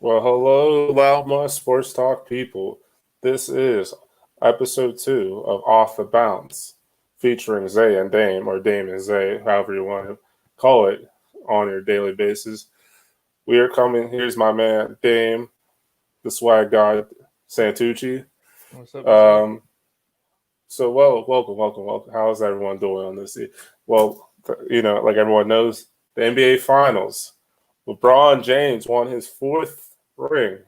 Well, hello, Loudmouth Sports Talk people. This is episode 2 of Off the Bounce, featuring Zay and Dame, or Dame and Zay, however you want to call it on your daily basis. We are coming. Here's my man, Dame, the swag god, Santucci. What's up? What's up? Um, welcome. How's everyone doing on this? Well, like everyone knows, the NBA Finals. LeBron James won his fourth ring,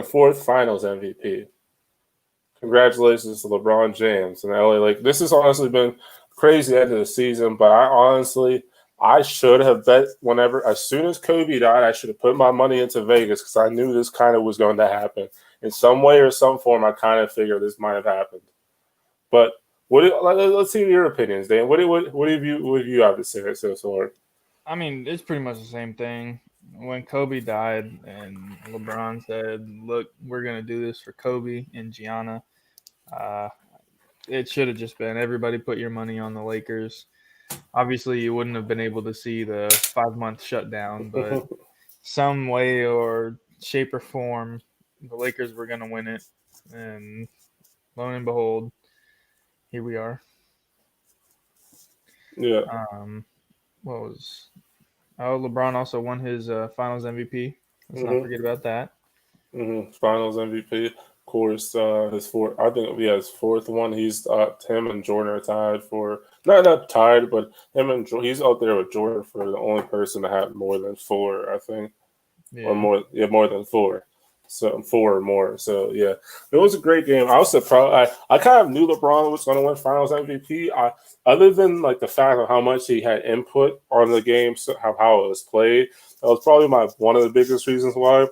fourth Finals MVP. Congratulations to LeBron James and LA. Like this has honestly been crazy end of the season, but I should have bet as soon as Kobe died, I should have put my money into Vegas because I knew this kind of was going to happen in some way or some form. I kind of figured this might have happened. But let's see your opinions, Dan. What have you have to say so far? I mean, it's pretty much the same thing. When Kobe died and LeBron said, "Look, we're gonna do this for Kobe and Gianna," uh, it should have just been everybody put your money on the Lakers. Obviously, you wouldn't have been able to see the 5-month shutdown, but some way or shape or form, the Lakers were gonna win it, and lo and behold, here we are. Yeah. What was Oh, LeBron also won his Finals MVP. Let's not forget about that. Finals MVP. Of course, his fourth. I think his fourth one. He's him and Jordan are tied for not tied, but he's up there with Jordan for the only person to have more than four. I think, or Yeah. more than four. So four or more. So yeah, it was a great game. I was surprised. I kind of knew LeBron was going to win Finals MVP. Other than like the fact of how much he had input on the game, so how it was played, that was probably one of the biggest reasons why.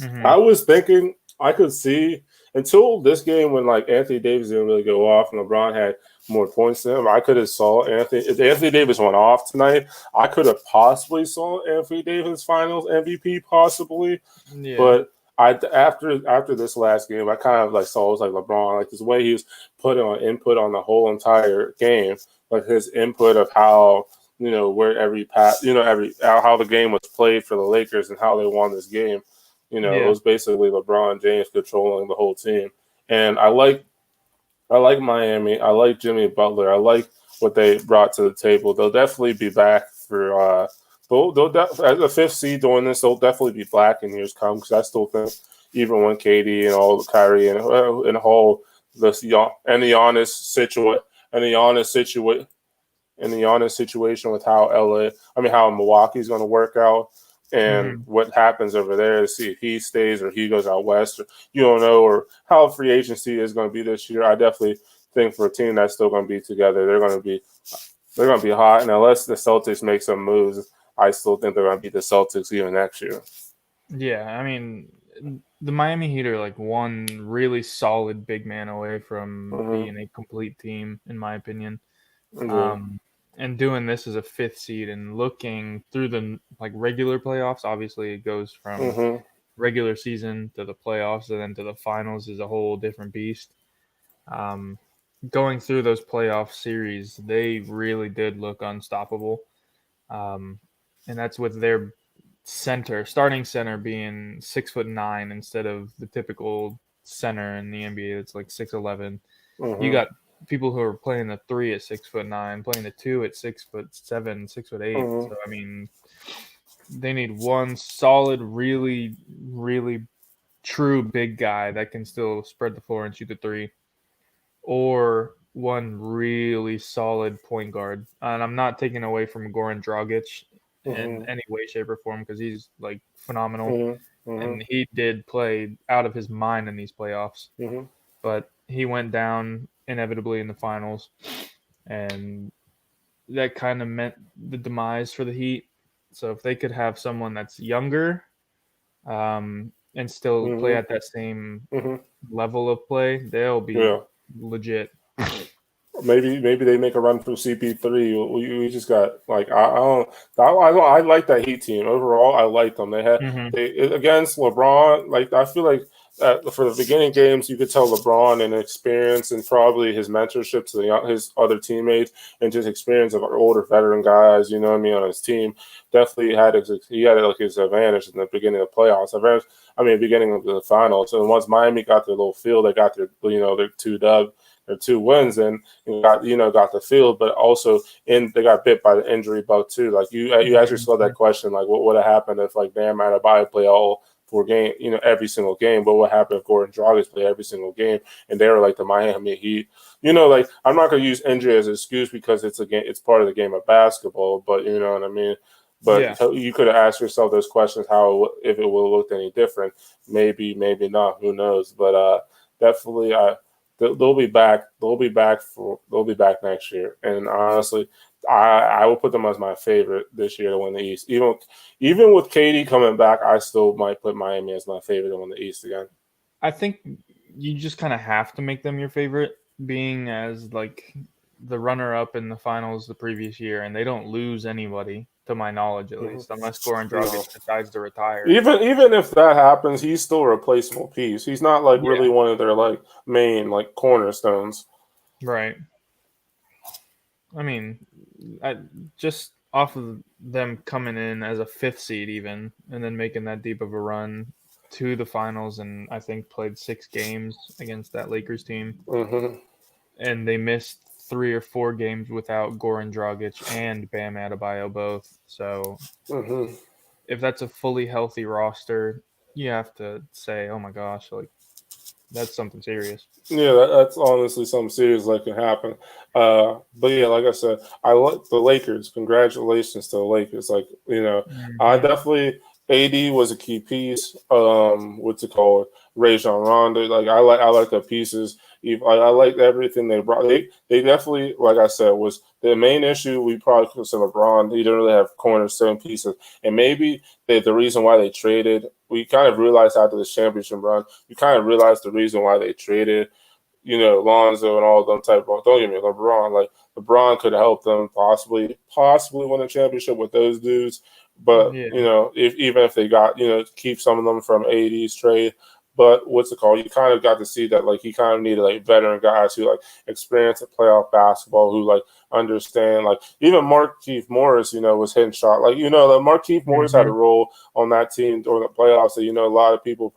Mm-hmm. I was thinking I could see until this game when like Anthony Davis didn't really go off and LeBron had more points than him. I could have saw Anthony if Anthony Davis went off tonight. I could have possibly saw Anthony Davis Finals MVP possibly, Yeah. but after this last game, I kind of like saw it was like LeBron, like this way he was putting on input on the whole entire game, like his input of how where every pass, every how the game was played for the Lakers and how they won this game. It Yeah. was basically LeBron James controlling the whole team, and I like Miami. I like Jimmy Butler. I like what they brought to the table. They'll definitely be back for. As a fifth seed doing this, they'll definitely be back in years come because I still think even when KD and all the Kyrie and whole the honest situation and the honest situation in the honest situation with how Milwaukee's going to work out and Mm-hmm. what happens over there to see if he stays or he goes out west. Or, you don't know, or how free agency is going to be this year. I definitely think for a team that's still going to be together, they're going to be hot. And unless the Celtics make some moves, I still think they're going to beat the Celtics even next year. Yeah. I mean, the Miami Heat are like one really solid big man away from Mm-hmm. being a complete team, in my opinion. Yeah. Um, and doing this as a fifth seed and looking through the like regular playoffs, obviously it goes from Mm-hmm. regular season to the playoffs and then to the finals is a whole different beast. Um, Going through those playoff series, they really did look unstoppable. Um, and that's with their starting center being 6'9" instead of the typical center in the NBA that's like 6'11". You Mm-hmm. got people who are playing the three at 6'9", playing the two at 6'7", 6'8". Mm-hmm. So I mean, they need one solid, really, really true big guy that can still spread the floor and shoot the three, or one really solid point guard. And I'm not taking away from Goran Dragic in Mm-hmm. any way, shape, or form because he's like phenomenal. Mm-hmm. And he did play out of his mind in these playoffs. Mm-hmm. But he went down inevitably in the finals. And that kind of meant the demise for the Heat. So if they could have someone that's younger and still play Mm-hmm. at that same Mm-hmm. level of play, they'll be Yeah. legit. Maybe they make a run for CP3. We just got like I like that Heat team overall. I like them. Mm-hmm. They against LeBron. Like I feel like for the beginning games, you could tell LeBron and experience and probably his mentorship to his other teammates and just experience of older veteran guys, you know what I mean, on his team. Definitely had his advantage in the beginning of the playoffs. Beginning of the finals. And once Miami got their little feel, they got their two wins and got the field, but also they got bit by the injury bug too. Like you actually saw that question, like what would have happened if like Bam Adebayo play all 4 games, every single game, but what happened if Gordon Dragic played every single game and they were like the Miami Heat? Like I'm not gonna use injury as an excuse because it's part of the game of basketball, but you know what I mean. But you could have asked yourself those questions: if it would have looked any different? Maybe, maybe not. Who knows? But definitely, they'll be back. They'll be back next year. And honestly, I will put them as my favorite this year to win the East. Even with KD coming back, I still might put Miami as my favorite to win the East again. I think you just kind of have to make them your favorite, being as like the runner-up in the finals the previous year, and they don't lose anybody, to my knowledge at least, unless Goran Dragic decides to retire. Even if that happens, he's still a replaceable piece. He's not like really one of their like main like cornerstones. Right. I mean, just off of them coming in as a 5th seed even, and then making that deep of a run to the finals, and I think played 6 games against that Lakers team. Mm-hmm. And they missed 3 or 4 games without Goran Dragic and Bam Adebayo both. So if that's a fully healthy roster, you have to say, oh my gosh, like that's something serious. Yeah, that's honestly something serious that can happen. But yeah, like I said, I like the Lakers. Congratulations to the Lakers. Like, I definitely AD was a key piece. What's it called? Rajon Rondo. Like I like the pieces. I like everything they brought. They definitely, like I said, was the main issue. We probably could say LeBron. He didn't really have cornerstone pieces, and maybe the reason why they traded. We kind of realized after the championship run, you kind of realized the reason why they traded. Lonzo and all of them type of. Don't get me LeBron. Like LeBron could help them possibly win a championship with those dudes. But even if they got keep some of them from AD's trade. But what's it called? You kind of got to see that like he kind of needed like veteran guys who like experience at playoff basketball, who like understand. Like even Markieff Morris, was hitting shot. Like Markieff Morris had a role on that team during the playoffs. So a lot of people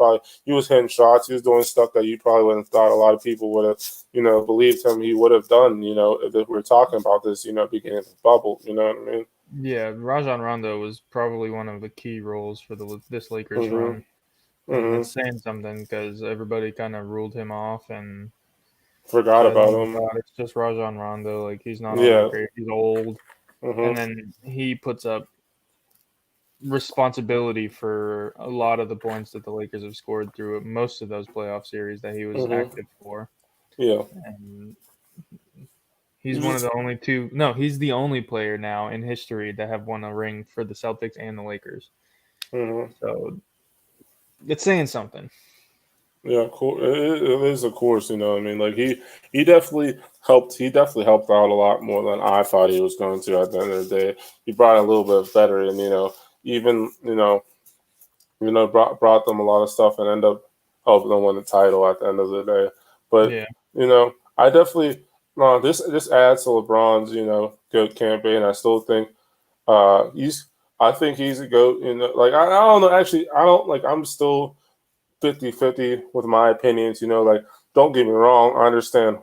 he was hitting shots. He was doing stuff that you probably wouldn't have thought a lot of people would have believed him he would have done. If we're talking about this beginning of the bubble. You know what I mean? Yeah, Rajon Rondo was probably one of the key roles for this Lakers run. And that's saying something because everybody kind of ruled him off and forgot about him. God, it's just Rajon Rondo. Like he's not all that great. He's old, and then he puts up responsibility for a lot of the points that the Lakers have scored through most of those playoff series that he was active for. Yeah, and he's one of the only two. No, he's the only player now in history that have won a ring for the Celtics and the Lakers. So. It's saying something. Yeah, cool. It is, of course. Like he definitely helped. He definitely helped out a lot more than I thought he was going to. At the end of the day, he brought a little bit better, and even brought them a lot of stuff, and ended up helping them win the title at the end of the day. But I definitely this adds to LeBron's good campaign. I still think I think he's a GOAT. Like I don't know. Actually, I don't like. I'm still 50-50 with my opinions. Like don't get me wrong. I understand.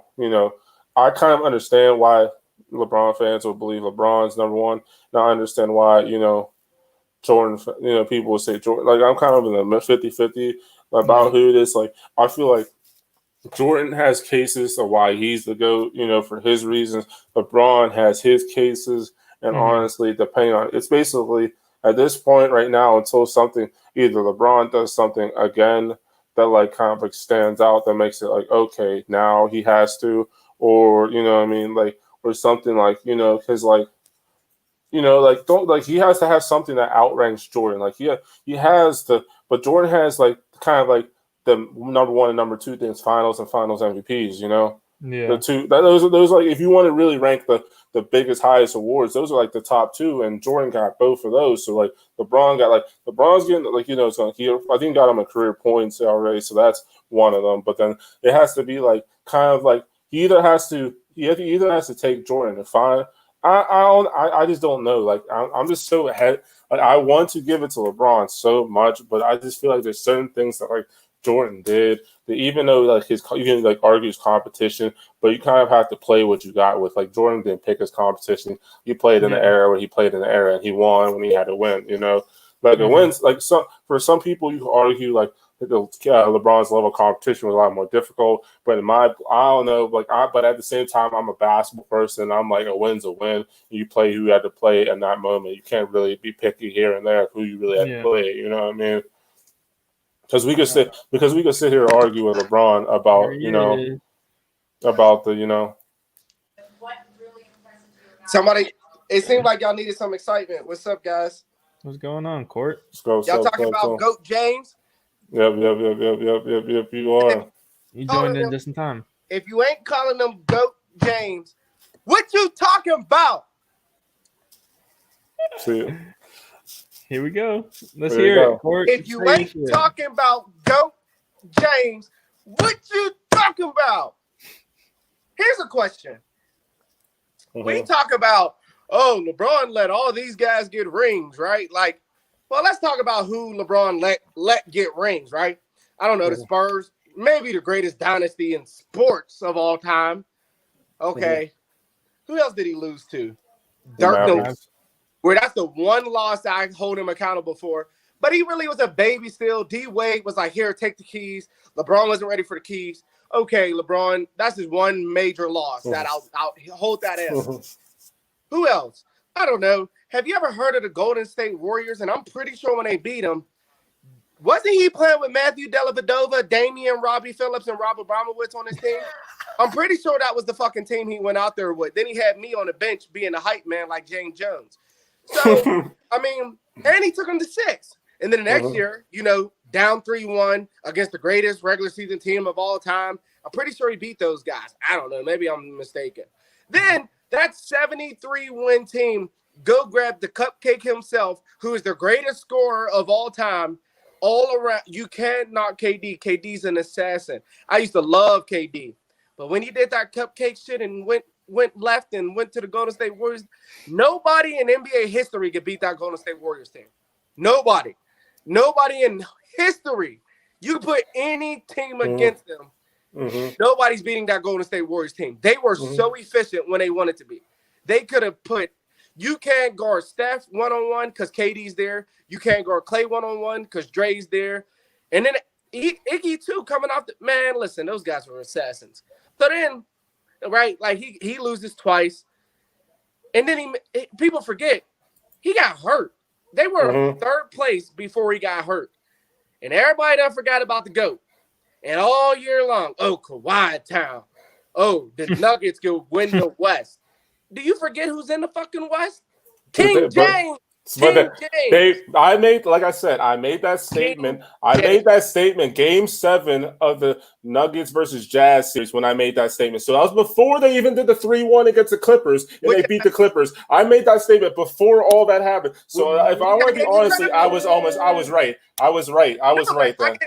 I kind of understand why LeBron fans will believe LeBron's number one. Now I understand why Jordan. People will say Jordan. Like I'm kind of in the 50-50 about who it is. Like I feel like Jordan has cases of why he's the GOAT. For his reasons. LeBron has his cases. And honestly, depending on it's basically at this point right now until something either LeBron does something again that like kind of like stands out that makes it like okay now he has to or like or something like because like don't like he has to have something that outranks Jordan like he has but Jordan has like kind of like the number one and number two things finals and finals MVPs the two those like if you want to really rank the biggest highest awards those are like the top two and Jordan got both of those so like LeBron's getting like I think got him a career points already so that's one of them. But then it has to be like kind of like he either has to take Jordan and find. I just don't know. Like I'm just so ahead. Like I want to give it to LeBron so much, but I just feel like there's certain things that like Jordan did that even though like you can like argues competition, but you kind of have to play what you got with. Like Jordan didn't pick his competition. He played in the era where he played in the era, and he won when he had to win. You know, like the wins. Like for some people, you can argue like LeBron's level of competition was a lot more difficult. But I don't know. But at the same time, I'm a basketball person. I'm like a win's a win. You play who you had to play in that moment. You can't really be picky here and there of who you really had to play. You know what I mean? Because we could sit here and argue with LeBron about about the Somebody. It seemed like y'all needed some excitement. What's up, guys? What's going on, Court? Y'all talking about GOAT James? Yep. You are. You joined in just in time. If you ain't calling them GOAT James, what you talking about? See, here we go. Let's hear it, Court. If you ain't talking about GOAT James, what you talking about? Here's a question. We talk about, LeBron let all these guys get rings, right? Like, well, let's talk about who LeBron let get rings, right? I don't know, the Spurs, maybe the greatest dynasty in sports of all time. Okay. Who else did he lose to? Dirk Nowitzki. Where that's the one loss I hold him accountable for. But he really was a baby still. D-Wade was like, here, take the keys. LeBron wasn't ready for the keys. Okay, LeBron, that's his one major loss. That I'll hold that as. Who else? I don't know. Have you ever heard of the Golden State Warriors? And I'm pretty sure when they beat them, wasn't he playing with Matthew Dellavedova, Damian, Robbie Phillips, and Rob Abramovich on his team? I'm pretty sure that was the fucking team he went out there with. Then he had me on the bench being a hype man like James Jones. So, I mean, and he took him to 6. And then the next year, down 3-1 against the greatest regular season team of all time. I'm pretty sure he beat those guys. I don't know. Maybe I'm mistaken. Then that 73-win team go grab the cupcake himself, who is the greatest scorer of all time, all around. You can't knock KD. KD's an assassin. I used to love KD. But when he did that cupcake shit and went left and went to the Golden State Warriors, nobody in NBA history could beat that Golden State Warriors team. Nobody in history. You put any team against them. Nobody's beating that Golden State Warriors team. They were so efficient when they wanted to be. They could have you can't guard Steph one-on-one because KD's there. You can't guard Clay one-on-one because Dre's there. And then Iggy too coming off man, listen, those guys were assassins. So then, right, like he loses twice. And then people forget, he got hurt. They were third place before he got hurt. And everybody done forgot about the GOAT. And all year long, Kawhi Town. The Nuggets could win the West. Do you forget who's in the fucking West? King James. I made that statement. I made that statement game 7 of the Nuggets versus Jazz series when I made that statement. So that was before they even did the 3-1 against the Clippers and they beat the Clippers. I made that statement before all that happened. So if I want to be honest, I was right. I was right then.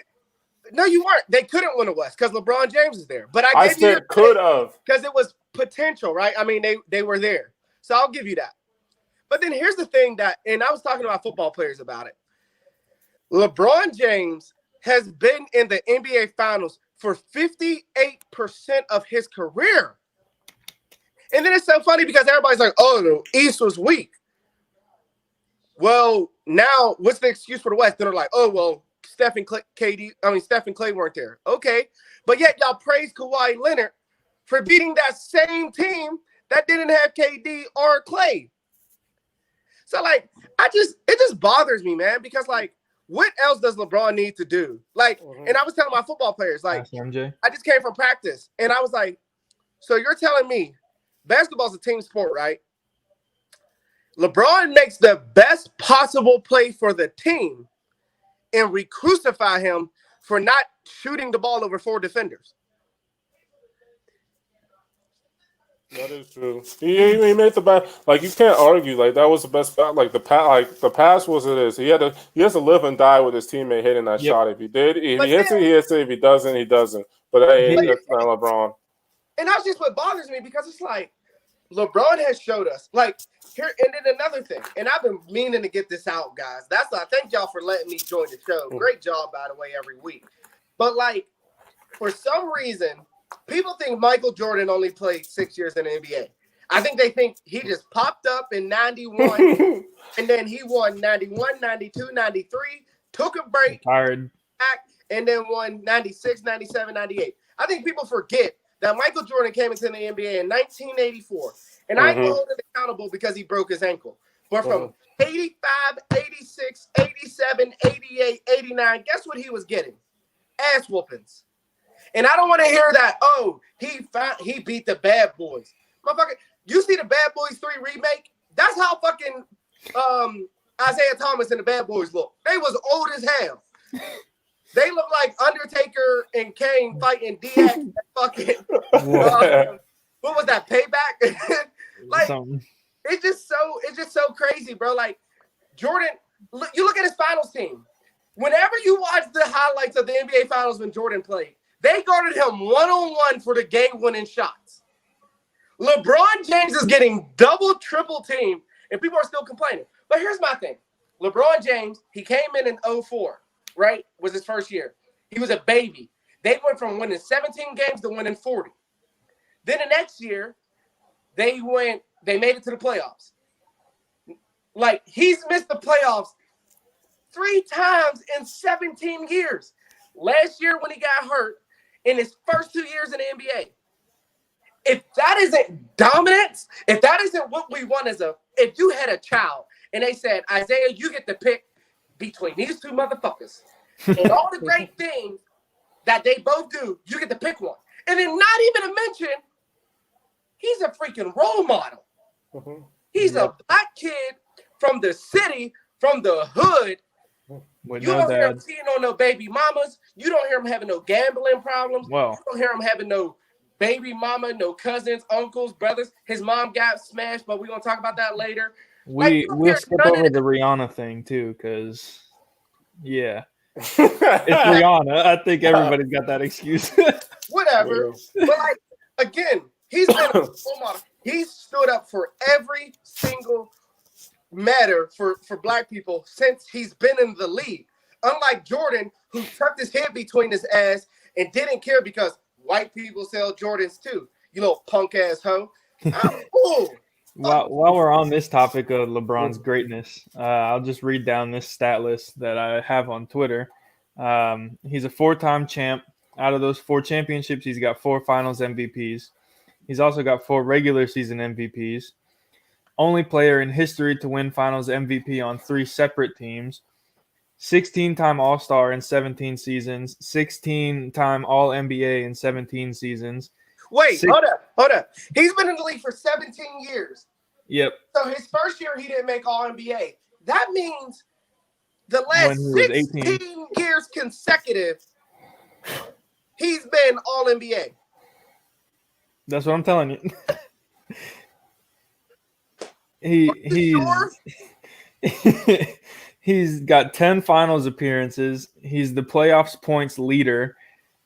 No, you weren't. They couldn't win the West because LeBron James is there. But I said could have because it was potential, right? I mean, they were there. So I'll give you that. But then here's the thing and I was talking to my football players about it. LeBron James has been in the NBA Finals for 58% of his career. And then it's so funny because everybody's like, the East was weak. Well, now what's the excuse for the West? They're like, Steph and Clay weren't there. Okay. But yet y'all praise Kawhi Leonard for beating that same team that didn't have KD or Clay. So, like, it just bothers me, man, because, like, what else does LeBron need to do? Like, and I was telling my football players, like, I just came from practice, and I was like, so you're telling me basketball's a team sport, right? LeBron makes the best possible play for the team, and we crucify him for not shooting the ball over 4 defenders. That is true. He made the best. Like you can't argue. Like that was the best. Like the pass was it is. He has to live and die with his teammate hitting that Yep. shot. If he did, if But he hits it, then- he hits it. If he doesn't, he doesn't. But hey, He- that's not LeBron. And that's just what bothers me because it's like LeBron has showed us. Like here, and then another thing, and I've been meaning to get this out, guys. I thank y'all for letting me join the show. Great job, by the way, every week. But like, for some reason, people think Michael Jordan only played 6 years in the NBA. I think they think he just popped up in 91 and then he won 91, 92, 93, took a break, Tired. back, and then won 96, 97, 98. I think people forget that Michael Jordan came into the NBA in 1984. And I ain't gonna hold him accountable because he broke his ankle. But from 85, 86, 87, 88, 89, guess what he was getting? Ass whoopings. And I don't want to hear that, oh, he beat the Bad Boys. Motherfucker, you see the Bad Boys 3 remake? That's how fucking Isaiah Thomas and the Bad Boys look. They was old as hell. They look like Undertaker and Kane fighting DX and fucking what was that, Payback? Like Something. it's just so crazy, bro. Like Jordan, you look at his finals team. Whenever you watch the highlights of the NBA finals when Jordan played, they guarded him one-on-one for the game-winning shots. LeBron James is getting double, triple team, and people are still complaining. But here's my thing. LeBron James, he came in 2004, right? Was his first year. He was a baby. They went from winning 17 games to winning 40. Then the next year, they made it to the playoffs. Like, he's missed the playoffs 3 times in 17 years. Last year when he got hurt, in his first 2 years in the NBA. If that isn't dominance, if that isn't what we want if you had a child and they said, Isaiah, you get to pick between these two motherfuckers and all the great things that they both do, you get to pick one. And then not even to mention, he's a freaking role model. He's a black kid from the city, from the hood. With You no don't hear him dad. cheating on no baby mamas. You don't hear him having no gambling problems. Well, You don't hear him having no baby mama, no cousins, uncles, brothers. His mom got smashed, but we're going to talk about that later. we'll skip none of over the Rihanna thing too, because it's Rihanna. I think everybody's got that excuse. Whatever. But like, again, he's been a role model. He's stood up for every single matter for black people since he's been in the league. Unlike Jordan, who tucked his head between his ass and didn't care because white people sell Jordans too. You little punk ass hoe. While we're on this topic of LeBron's greatness, I'll just read down this stat list that I have on Twitter. He's a 4-time champ. Out of those 4 championships, he's got 4 finals MVPs. He's also got 4 regular season MVPs. Only player in history to win finals MVP on 3 separate teams. 16-time All-Star in 17 seasons. 16-time All-NBA in 17 seasons. Wait, hold up. He's been in the league for 17 years. Yep. So his first year, he didn't make All-NBA. That means the When last he was 16 18. years consecutive, he's been All-NBA. That's what I'm telling you. He's got 10 finals appearances. He's the playoffs points leader,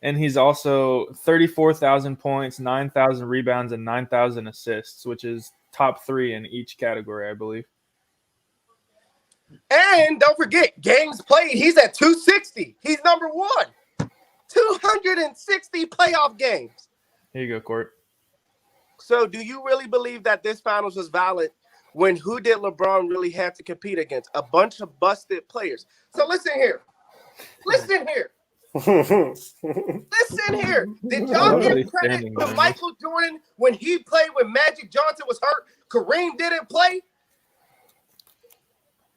and he's also 34,000 points, 9,000 rebounds, and 9,000 assists, which is top 3 in each category, I believe. And don't forget, games played, he's at 260. He's number 1. 260 playoff games. Here you go, Court. So do you really believe that this finals was valid when who did LeBron really have to compete against? A bunch of busted players. So listen here. Listen here. Did y'all give credit to Michael Jordan when he played when Magic Johnson was hurt? Kareem didn't play?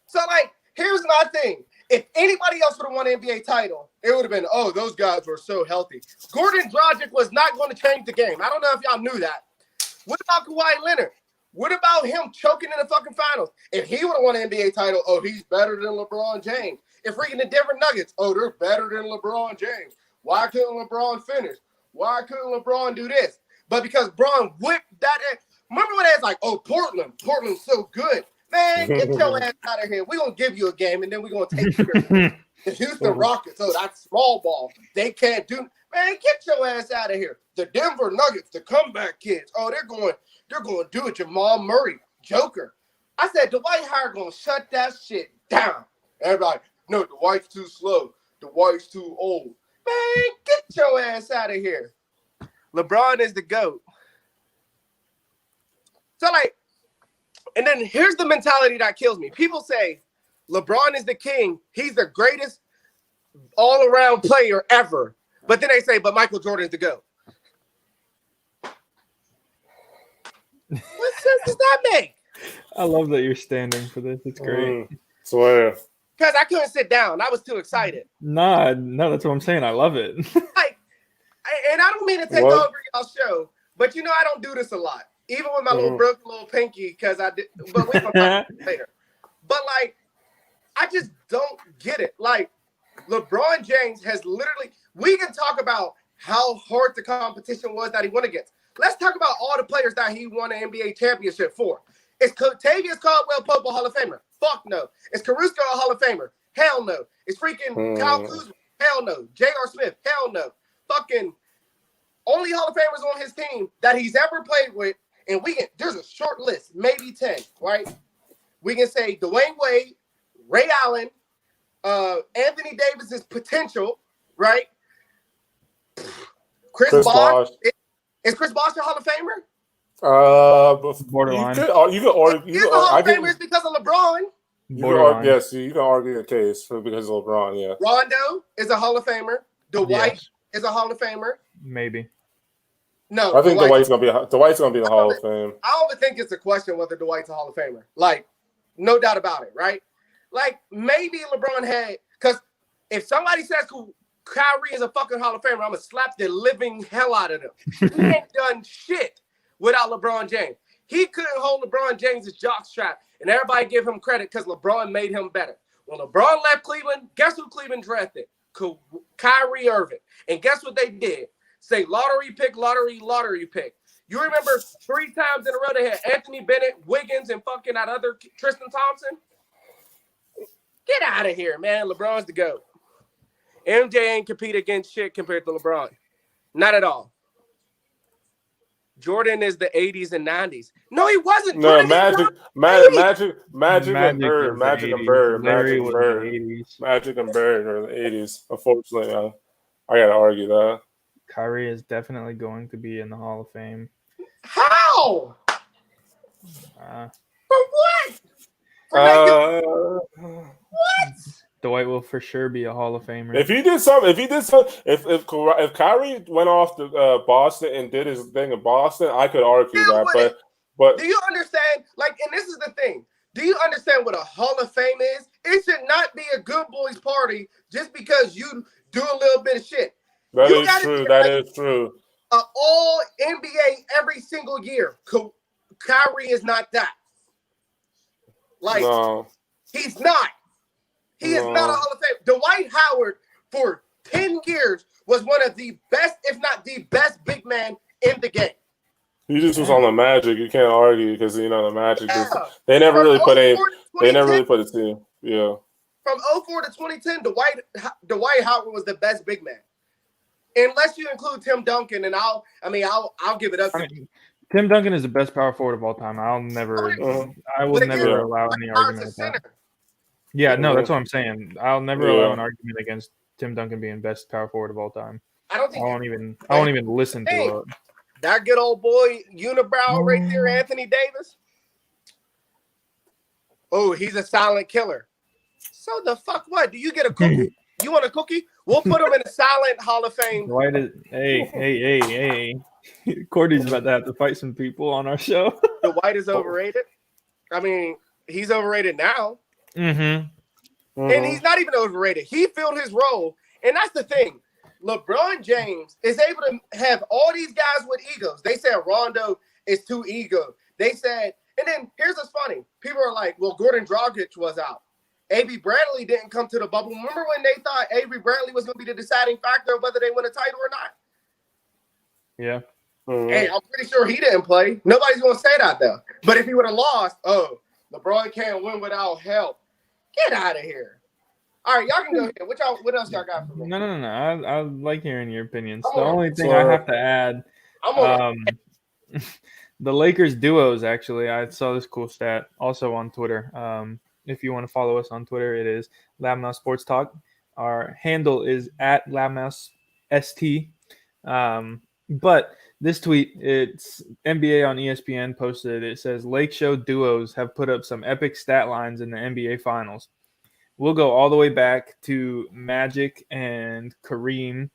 So, like, here's my thing. If anybody else would have won an NBA title, it would have been, oh, those guys were so healthy. Goran Dragic was not going to change the game. I don't know if y'all knew that. What about Kawhi Leonard? What about him choking in the fucking finals? If he would have won an NBA title, oh, he's better than LeBron James. If freaking the Denver Nuggets, oh, they're better than LeBron James. Why couldn't LeBron finish? Why couldn't LeBron do this? But because Bron whipped that ass, remember when they was like, oh, Portland's so good. Man, get your ass out of here. We're going to give you a game, and then we're going to take you. The Houston Rockets, oh, that's small ball. They can't do. Man, get your ass out of here. The Denver Nuggets, the comeback kids. Oh, they're going to do it. Jamal Murray, Joker. I said, Dwight Howard going to shut that shit down. Everybody, no, Dwight's too slow. Dwight's too old. Man, get your ass out of here. LeBron is the GOAT. So, like, and then here's the mentality that kills me. People say LeBron is the king. He's the greatest all-around player ever. But then they say, but Michael Jordan's the GOAT. What sense does that make? I love that you're standing for this. It's great. Swear. Because I couldn't sit down. I was too excited. No, that's what I'm saying. I love it. Like, and I don't mean to take over y'all's show, but you know I don't do this a lot. Even with my little broken little pinky, because I did, but we can talk about it later. But like, I just don't get it. Like, LeBron James has literally, we can talk about how hard the competition was that he won against. Let's talk about all the players that he won an NBA championship for. Is Tavius Caldwell Pope a Hall of Famer? Fuck no. Is Caruso a Hall of Famer? Hell no. Is freaking Kyle Kuzma? Hell no. J.R. Smith? Hell no. Fucking only Hall of Famers on his team that he's ever played with, and there's a short list, maybe 10, right? We can say Dwayne Wade, Ray Allen, Anthony Davis's potential, right? Chris Bosh. Is Chris Bosh a Hall of Famer? Borderline. You could argue. He's a Hall of Famer because of LeBron. Yes, you can argue a case because of LeBron. Yeah. Rondo is a Hall of Famer. Dwight is a Hall of Famer. Maybe. No, I think Dwight's gonna be in the Hall of Fame. I don't even think it's a question whether Dwight's a Hall of Famer. Like, no doubt about it, right? Like, maybe LeBron had, because if somebody says Kyrie is a fucking Hall of Famer, I'm gonna slap the living hell out of them. He ain't done shit without LeBron James. He couldn't hold LeBron James' jockstrap, and everybody give him credit because LeBron made him better. When LeBron left Cleveland, guess who Cleveland drafted? Kyrie Irving. And guess what they did? Say lottery pick, lottery pick. You remember 3 times in a row they had Anthony Bennett, Wiggins, and fucking that other Tristan Thompson? Get out of here, man. LeBron's the GOAT. MJ ain't compete against shit compared to LeBron. Not at all. Jordan is the 80s and 90s. No, he wasn't. No, Jordan Magic and Bird. Magic and Bird are the 80s. Unfortunately, I gotta argue that. Kyrie is definitely going to be in the Hall of Fame. How? For what? What? Dwight will for sure be a Hall of Famer. If Kyrie went off to Boston and did his thing in Boston, I could argue that. But do you understand? Like, and this is the thing. Do you understand what a Hall of Fame is? It should not be a good boys party just because you do a little bit of shit. That is true. All NBA every single year. Kyrie is not that. Like, no. He's not. He is not a Hall of Fame. Dwight Howard, for 10 years, was one of the best, if not the best, big man in the game. He just was on the Magic. You can't argue because the Magic. They never really put a team. Yeah. From 2004 to 2010, Dwight Howard was the best big man. Unless you include Tim Duncan, and I'll give it up to you. Tim Duncan is the best power forward of all time. I will never allow any argument with that. Yeah, no, that's what I'm saying. I'll never allow an argument against Tim Duncan being best power forward of all time. I won't even listen to it. That good old boy unibrow right there, Anthony Davis. Oh, he's a silent killer. So the fuck what? Do you get a cookie? You want a cookie? We'll put him in a silent Hall of Fame. Hey. Cordy's about to have to fight some people on our show. Dwight is overrated. I mean, he's overrated now. And he's not even overrated. He filled his role. And that's the thing. LeBron James is able to have all these guys with egos. They said Rondo is too ego. They said, and then here's what's funny. People are like, well, Gordon Dragic was out. Avery Bradley didn't come to the bubble. Remember when they thought Avery Bradley was going to be the deciding factor of whether they win a title or not? Yeah. And I'm pretty sure he didn't play. Nobody's gonna say that though. But if he would have lost, LeBron can't win without help. Get out of here. All right, y'all can go ahead. What else y'all got for me? No. I like hearing your opinions. I'm The on- only thing I have to add, I'm on. the Lakers duos. Actually, I saw this cool stat also on Twitter. If you want to follow us on Twitter, it is Loudmouth Sports Talk. Our handle is at Loudmouth ST. But this tweet, it's NBA on ESPN posted. It says Lake Show duos have put up some epic stat lines in the NBA Finals. We'll go all the way back to Magic and Kareem.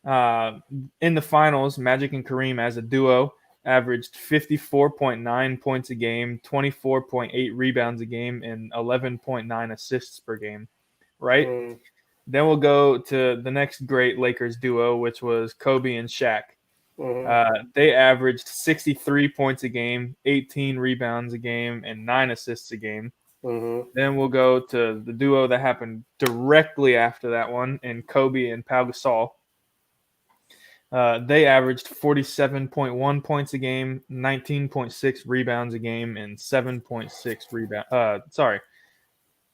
In the finals, Magic and Kareem as a duo averaged 54.9 points a game, 24.8 rebounds a game, and 11.9 assists per game. Right? Then we'll go to the next great Lakers duo, which was Kobe and Shaq. They averaged 63 points a game, 18 rebounds a game, and 9 assists a game. Then we'll go to the duo that happened directly after that one, and Kobe and Pau Gasol. They averaged 47.1 points a game, 19.6 rebounds a game, and 7.6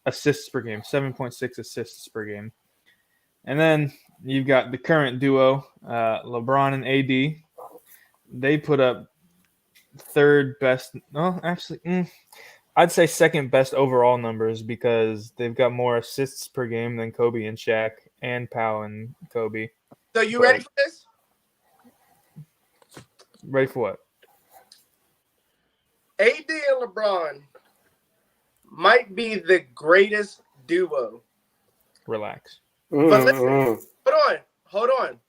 assists per game. 7.6 assists per game. And then you've got the current duo, LeBron and AD. They put up third best. No, actually, I'd say second best overall numbers because they've got more assists per game than Kobe and Shaq and Pau and Kobe. So you ready for this? Ready for what? AD and LeBron might be the greatest duo. Relax. But listen, hold on.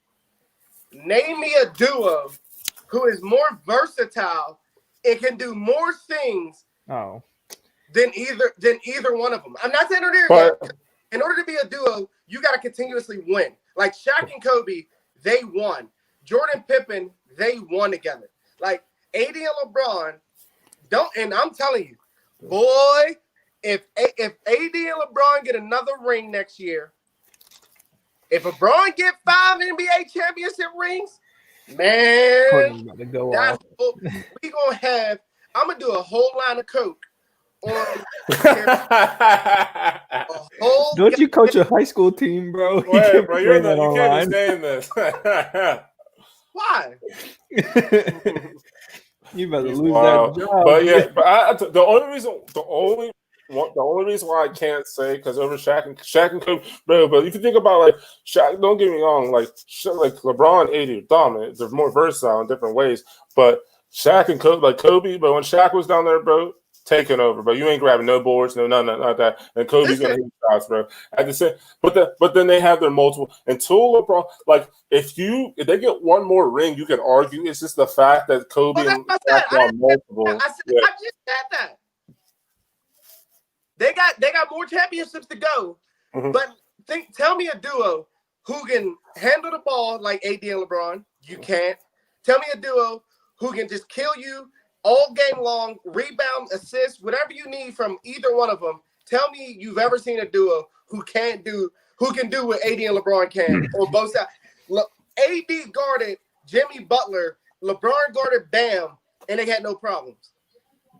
Name me a duo who is more versatile and can do more things than either one of them. I'm not saying they're there yet. In order to be a duo, you got to continuously win. Like Shaq and Kobe, they won. Jordan Pippen, they won together. Like AD and LeBron and I'm telling you, boy, if AD and LeBron get another ring next year, if LeBron get 5 NBA championship rings, man, About to go that's off. what we gonna have. I'm gonna do a whole line of coke on Don't you coach a high school team, bro? Wait, bro, you can't online. be saying this. Why? You better He's lose wild. that job. But yeah, but the only reason why I can't say because over Shaq and Kobe, bro. But if you think about like Shaq, don't get me wrong, like LeBron, AD are dominant. They're more versatile in different ways. But Shaq and Kobe, but when Shaq was down there, bro, taking over, but you ain't grabbing no boards, no nothing like that. And Kobe's gonna hit shots, bro. At the same, but then they have their multiple. Until LeBron, like if they get one more ring, you can argue it's just the fact that Kobe and Shaq got multiple. I just said that. They got more championships to go. But tell me a duo who can handle the ball like AD and LeBron. You can't. Tell me a duo who can just kill you all game long, rebound, assist, whatever you need from either one of them. Tell me you've ever seen a duo who can do what AD and LeBron can on both sides. Look, AD guarded Jimmy Butler, LeBron guarded Bam, and they had no problems.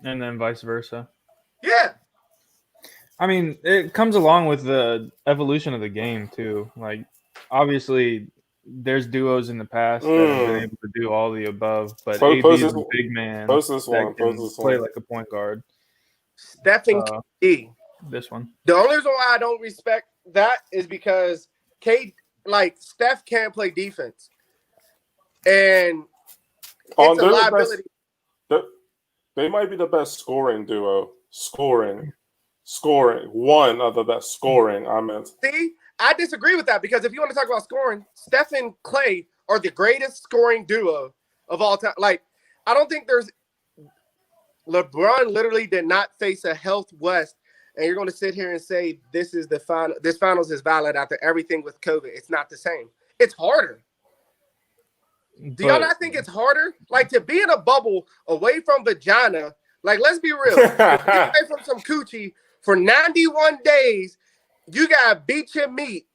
And then vice versa. Yeah. I mean, it comes along with the evolution of the game too. Like, obviously, there's duos in the past that have been able to do all the above, but AD is a big man that can play like a point guard. Stephen K. This one. The only reason why I don't respect that is because Steph can't play defense, and it's a liability. They might be the best scoring duo. Scoring. One of the best scoring, I meant. See, I disagree with that because if you want to talk about scoring, Steph and Clay are the greatest scoring duo of all time. Like, I don't think there's LeBron literally did not face a health West, and you're going to sit here and say this is the final. This finals is valid after everything with COVID. It's not the same. It's harder. Do y'all not think it's harder? Like to be in a bubble away from vagina. Like, let's be real. Away from some coochie for 91 days, you got to beat your meat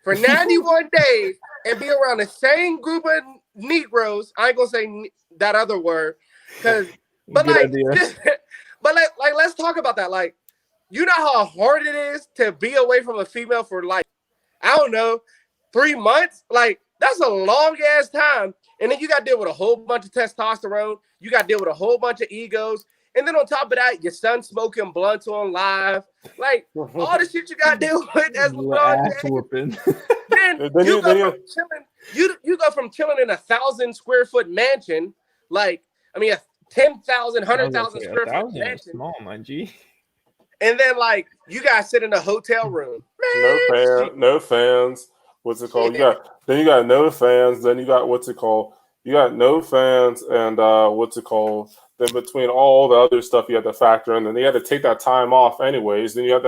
for 91 days and be around the same group of Negroes. I ain't gonna say that other word, but Good like, idea. but like, let's talk about that. Like, you know how hard it is to be away from a female for like, I don't know, 3 months. Like, that's a long ass time. And then you got to deal with a whole bunch of testosterone. You got to deal with a whole bunch of egos. And then on top of that, your son smoking blunts on live. Like, all the shit you got to deal with as LeBron Ass James. whooping. Then you go from chilling in 1,000 square foot mansion, like, I mean, a 10,000, 100,000 square foot mansion. Small, my G. And then, like, you guys sit in a hotel room. No fans. What's it called? You got no fans. Then you got what's it called? You got no fans, and what's it called? Then between all the other stuff you had to factor in, then they had to take that time off anyways. Then they had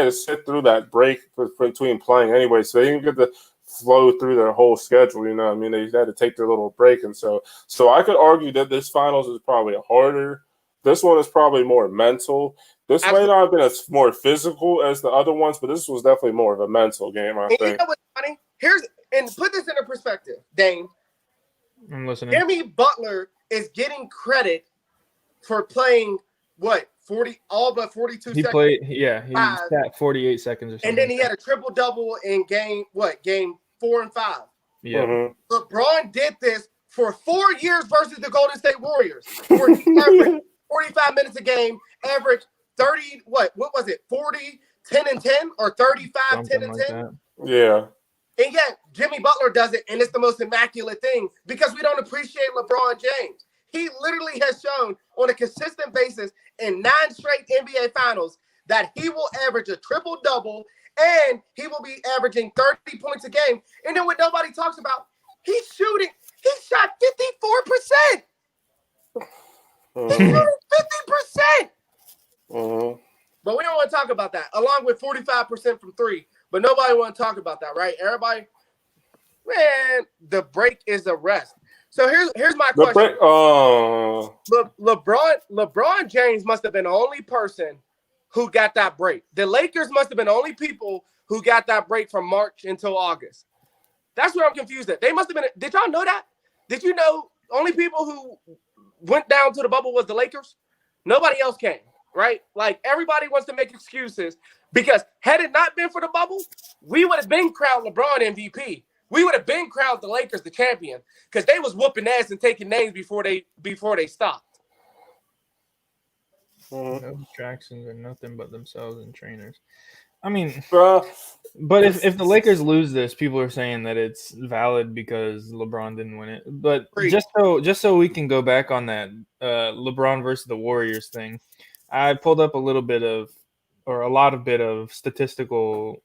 to sit through that break between playing anyway, so they didn't get to flow through their whole schedule. You know what I mean? They had to take their little break, and so I could argue that this finals is probably harder. This one is probably more mental. This may not have been as more physical as the other ones, but this was definitely more of a mental game, I think. You know what's funny? And put this into perspective, Dane. I'm listening. Jimmy Butler is getting credit for playing all but 42 he seconds. He sat 48 seconds or something. And then he had a triple-double in game 4 and 5. Yeah. Mm-hmm. LeBron did this for 4 years versus the Golden State Warriors. Where he averaged 45 minutes a game, averaged 30, what was it, 40, 10 and 10, or 35, something 10 and 10? That. Yeah. And yet, Jimmy Butler does it, and it's the most immaculate thing because we don't appreciate LeBron James. He literally has shown on a consistent basis in 9 straight NBA Finals that he will average a triple-double, and he will be averaging 30 points a game. And then what nobody talks about, he shot 54%. He's shooting 50%. Mm-hmm. But we don't want to talk about that, along with 45% from 3. But nobody want to talk about that, right? Everybody, man, the break is a rest. So here's my question. LeBron James must have been the only person who got that break. The Lakers must have been the only people who got that break from March until August. That's where I'm confused at. They must have been. Did y'all know that? Did you know only people who went down to the bubble was the Lakers? Nobody else came, right? Like, everybody wants to make excuses because had it not been for the bubble, we would have been crowned LeBron MVP. We would have been crowned the Lakers the champion because they was whooping ass and taking names before they stopped. No distractions are nothing but themselves and trainers. I mean, but if the Lakers lose this, people are saying that it's valid because LeBron didn't win it. But just so we can go back on that LeBron versus the Warriors thing, I pulled up a lot of statistical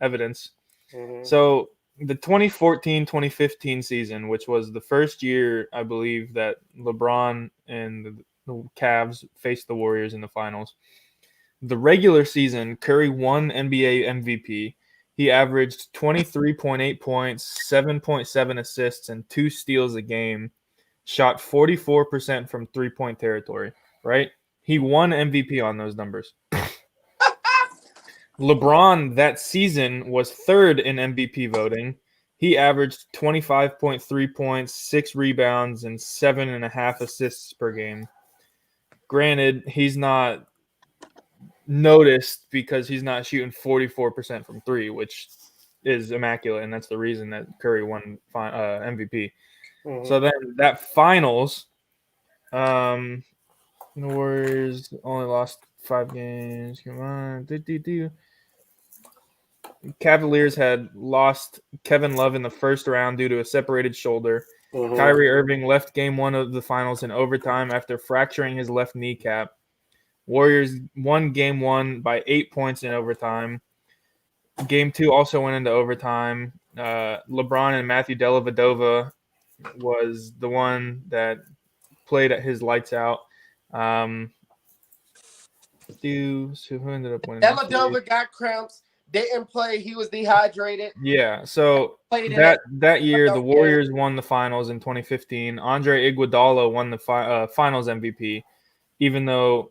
evidence. Mm-hmm. So the 2014-2015 season, which was the first year, I believe, that LeBron and the Cavs faced the Warriors in the finals. The regular season, Curry won NBA MVP. He averaged 23.8 points, 7.7 assists, and 2 steals a game. Shot 44% from three-point territory, right? He won MVP on those numbers. LeBron that season was third in MVP voting. He averaged 25.3 points, 6 rebounds, and 7.5 assists per game. Granted, he's not noticed because he's not shooting 44% from 3, which is immaculate, and that's the reason that Curry won MVP. Mm-hmm. So then that finals, the Warriors only lost 5 games. Come on. Cavaliers had lost Kevin Love in the first round due to a separated shoulder. Mm-hmm. Kyrie Irving left game 1 of the finals in overtime after fracturing his left kneecap. Warriors won game 1 by 8 points in overtime. Game 2 also went into overtime. LeBron and Matthew Dellavedova was the one that played at his lights out. Who ended up winning? Dellavedova got cramps. Didn't play. He was dehydrated. Yeah, so that year, the Warriors won the finals in 2015. Andre Iguodala won the finals MVP, even though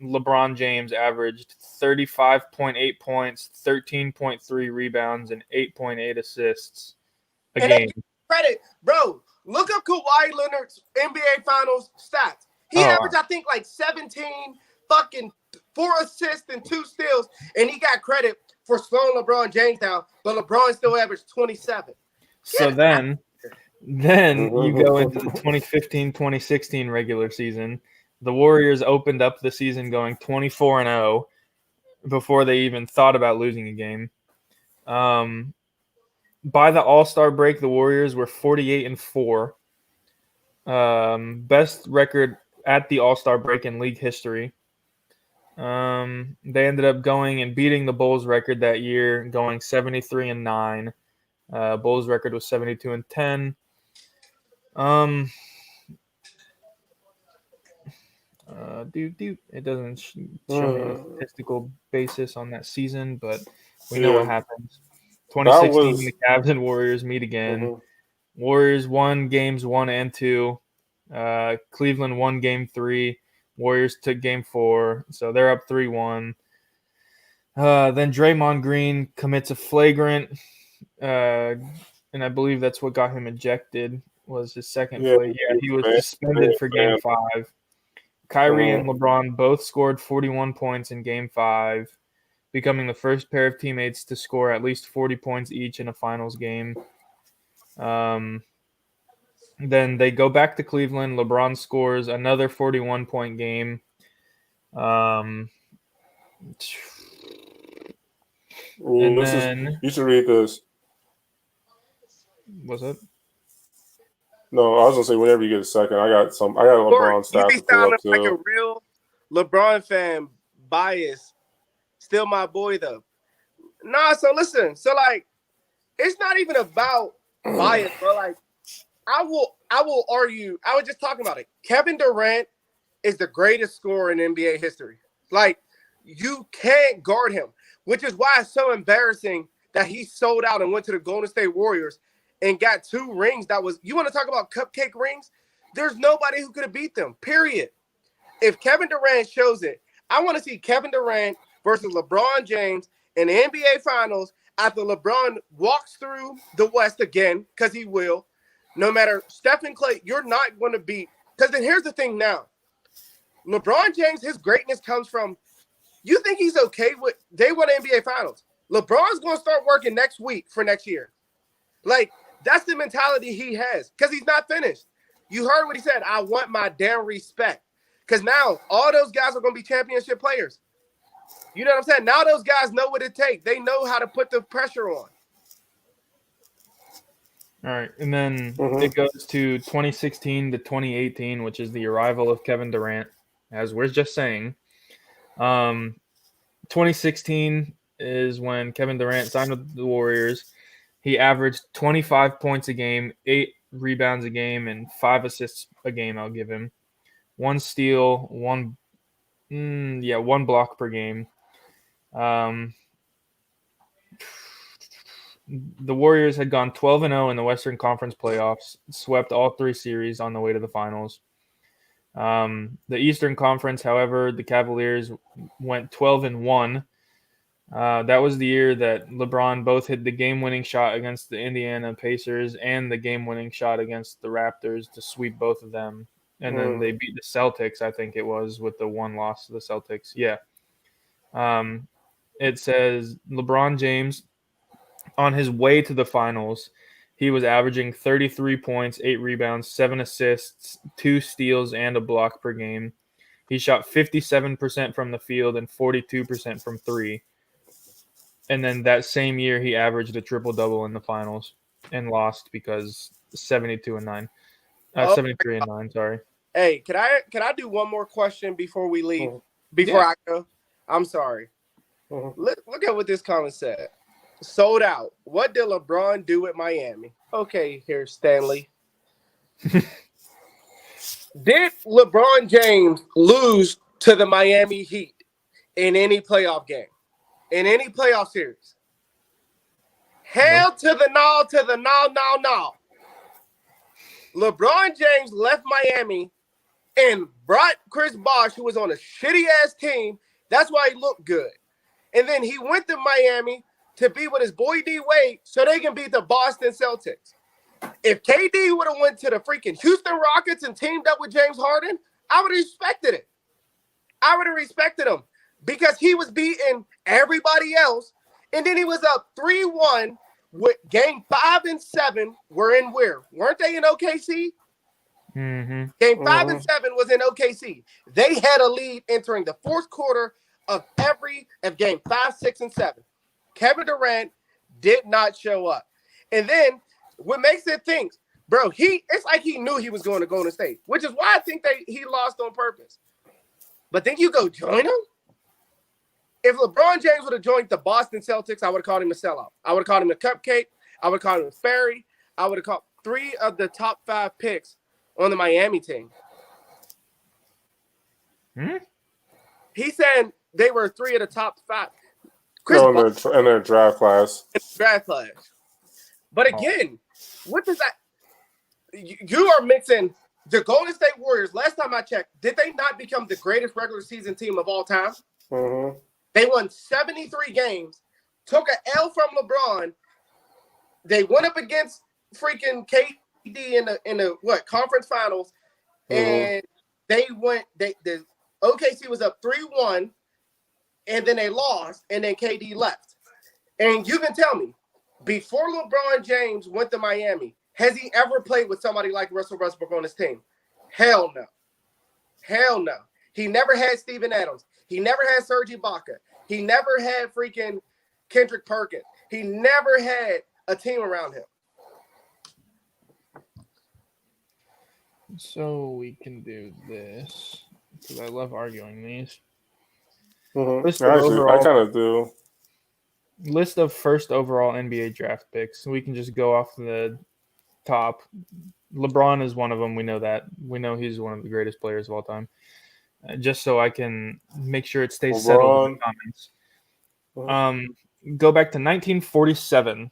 LeBron James averaged 35.8 points, 13.3 rebounds, and 8.8 assists a game. Credit, bro. Look up Kawhi Leonard's NBA Finals stats. He averaged, I think, like 17 fucking 4 assists and 2 steals, and he got credit for slowing LeBron James down, but LeBron still averaged 27. So then you go into the 2015-2016 regular season. The Warriors opened up the season going 24-0 before they even thought about losing a game. By the All-Star break, the Warriors were 48-4. Best record at the All-Star break in league history. They ended up going and beating the Bulls record that year, going 73-9. Bulls record was 72-10. It doesn't show me a statistical basis on that season, but we know what happens. 2016, the Cavs and Warriors meet again. Warriors won games 1 and 2. Cleveland won game 3. Warriors took game 4, so they're up 3-1. Then Draymond Green commits a flagrant, and I believe that's what got him ejected, was his second play. Yeah, he was suspended for game 5. Kyrie and LeBron both scored 41 points in game 5, becoming the first pair of teammates to score at least 40 points each in a finals game. Then they go back to Cleveland. LeBron scores another 41-point game. You should read this. What's up? No, I was gonna say whenever you get a second. I got LeBron stats. You be sounding like a real LeBron fan, biased. Still my boy though. Nah, so listen. So like, it's not even about bias, bro. Like, I will argue. I was just talking about it. Kevin Durant is the greatest scorer in NBA history. Like, you can't guard him, which is why it's so embarrassing that he sold out and went to the Golden State Warriors and got 2 rings. You want to talk about cupcake rings? There's nobody who could have beat them, period. If Kevin Durant shows it, I want to see Kevin Durant versus LeBron James in the NBA Finals after LeBron walks through the West again, because he will. No matter Stephen Clay, you're not going to beat. Because then here's the thing now. LeBron James, his greatness comes from, you think he's okay with, they won the NBA Finals. LeBron's going to start working next week for next year. Like, that's the mentality he has because he's not finished. You heard what he said. I want my damn respect. Because now all those guys are going to be championship players. You know what I'm saying? Now those guys know what it takes. They know how to put the pressure on. All right. And then it goes to 2016 to 2018, which is the arrival of Kevin Durant, as we're just saying. 2016 is when Kevin Durant signed with the Warriors. He averaged 25 points a game, 8 rebounds a game, and 5 assists a game, I'll give him. 1 steal, 1 block per game. The Warriors had gone 12-0 in the Western Conference playoffs, swept all 3 series on the way to the finals. The Eastern Conference, however, the Cavaliers went 12-1. That was the year that LeBron both hit the game-winning shot against the Indiana Pacers and the game-winning shot against the Raptors to sweep both of them. And then they beat the Celtics, I think it was, with the 1 loss to the Celtics. Yeah. It says LeBron James, on his way to the finals, he was averaging 33 points, 8 rebounds, 7 assists, 2 steals, and a block per game. He shot 57% from the field and 42% from 3. And then that same year, he averaged a triple-double in the finals and lost because 72-9. 73-9, sorry. Hey, can I do one more question before we leave? Before I go? I'm sorry. Look at what this comment said. Sold out. What did LeBron do with Miami? Okay, here's Stanley. Did LeBron James lose to the Miami Heat in any playoff game? In any playoff series? Hell to the no. LeBron James left Miami and brought Chris Bosh, who was on a shitty-ass team. That's why he looked good. And then he went to Miami to be with his boy D-Wade so they can beat the Boston Celtics. If KD would have went to the freaking Houston Rockets and teamed up with James Harden, I would have respected it. I would have respected him because he was beating everybody else. And then he was up 3-1 with game 5 and 7 were in where? Weren't they in OKC? Mm-hmm. Game 5 and 7 was in OKC. They had a lead entering the fourth quarter of game 5, 6, and 7. Kevin Durant did not show up. And then what makes it think, bro, it's like he knew he was going to Golden State, which is why I think he lost on purpose. But then you go join him? If LeBron James would have joined the Boston Celtics, I would have called him a sellout. I would have called him a cupcake. I would have called him a fairy. I would have called 3 of the top 5 picks on the Miami team. He said they were 3 of the top 5. In their draft class. But again, what does that? You are mixing the Golden State Warriors. Last time I checked, did they not become the greatest regular season team of all time? Mm-hmm. They won 73 games, took an L from LeBron. They went up against freaking KD in the conference finals, and the OKC was up 3-1, and then they lost, and then KD left. And you can tell me, before LeBron James went to Miami, has he ever played with somebody like Russell Westbrook on his team? Hell no. Hell no. He never had Steven Adams. He never had Serge Ibaka. He never had freaking Kendrick Perkins. He never had a team around him. So we can do this because I love arguing these. I kind of do. List of first overall NBA draft picks. We can just go off the top. LeBron is one of them. We know that. We know he's one of the greatest players of all time. Just so I can make sure it stays settled in the comments. Go back to 1947.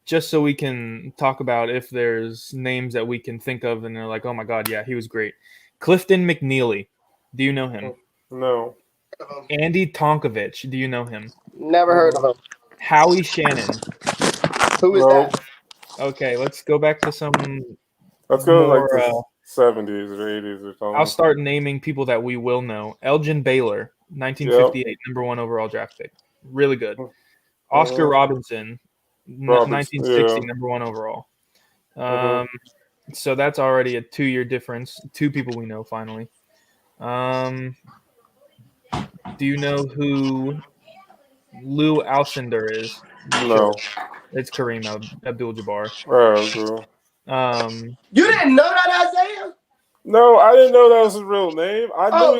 Just so we can talk about if there's names that we can think of and they're like, oh my God, yeah, he was great. Clifton McNeely. Do you know him? No. Andy Tonkovich. Do you know him? Never heard of him. Howie Shannon. Who is that? Okay, let's go back to some. Let's go more, like the 70s or 80s or something. I'll start naming people that we will know. Elgin Baylor, 1958, number 1 overall draft pick. Really good. Oscar Robinson, 1960, number 1 overall. So that's already a 2-year difference. 2 people we know finally. Do you know who Lou Alcindor is? No. It's Kareem Abdul-Jabbar. You didn't know that, Isaiah? No, I didn't know that was his real name. I knew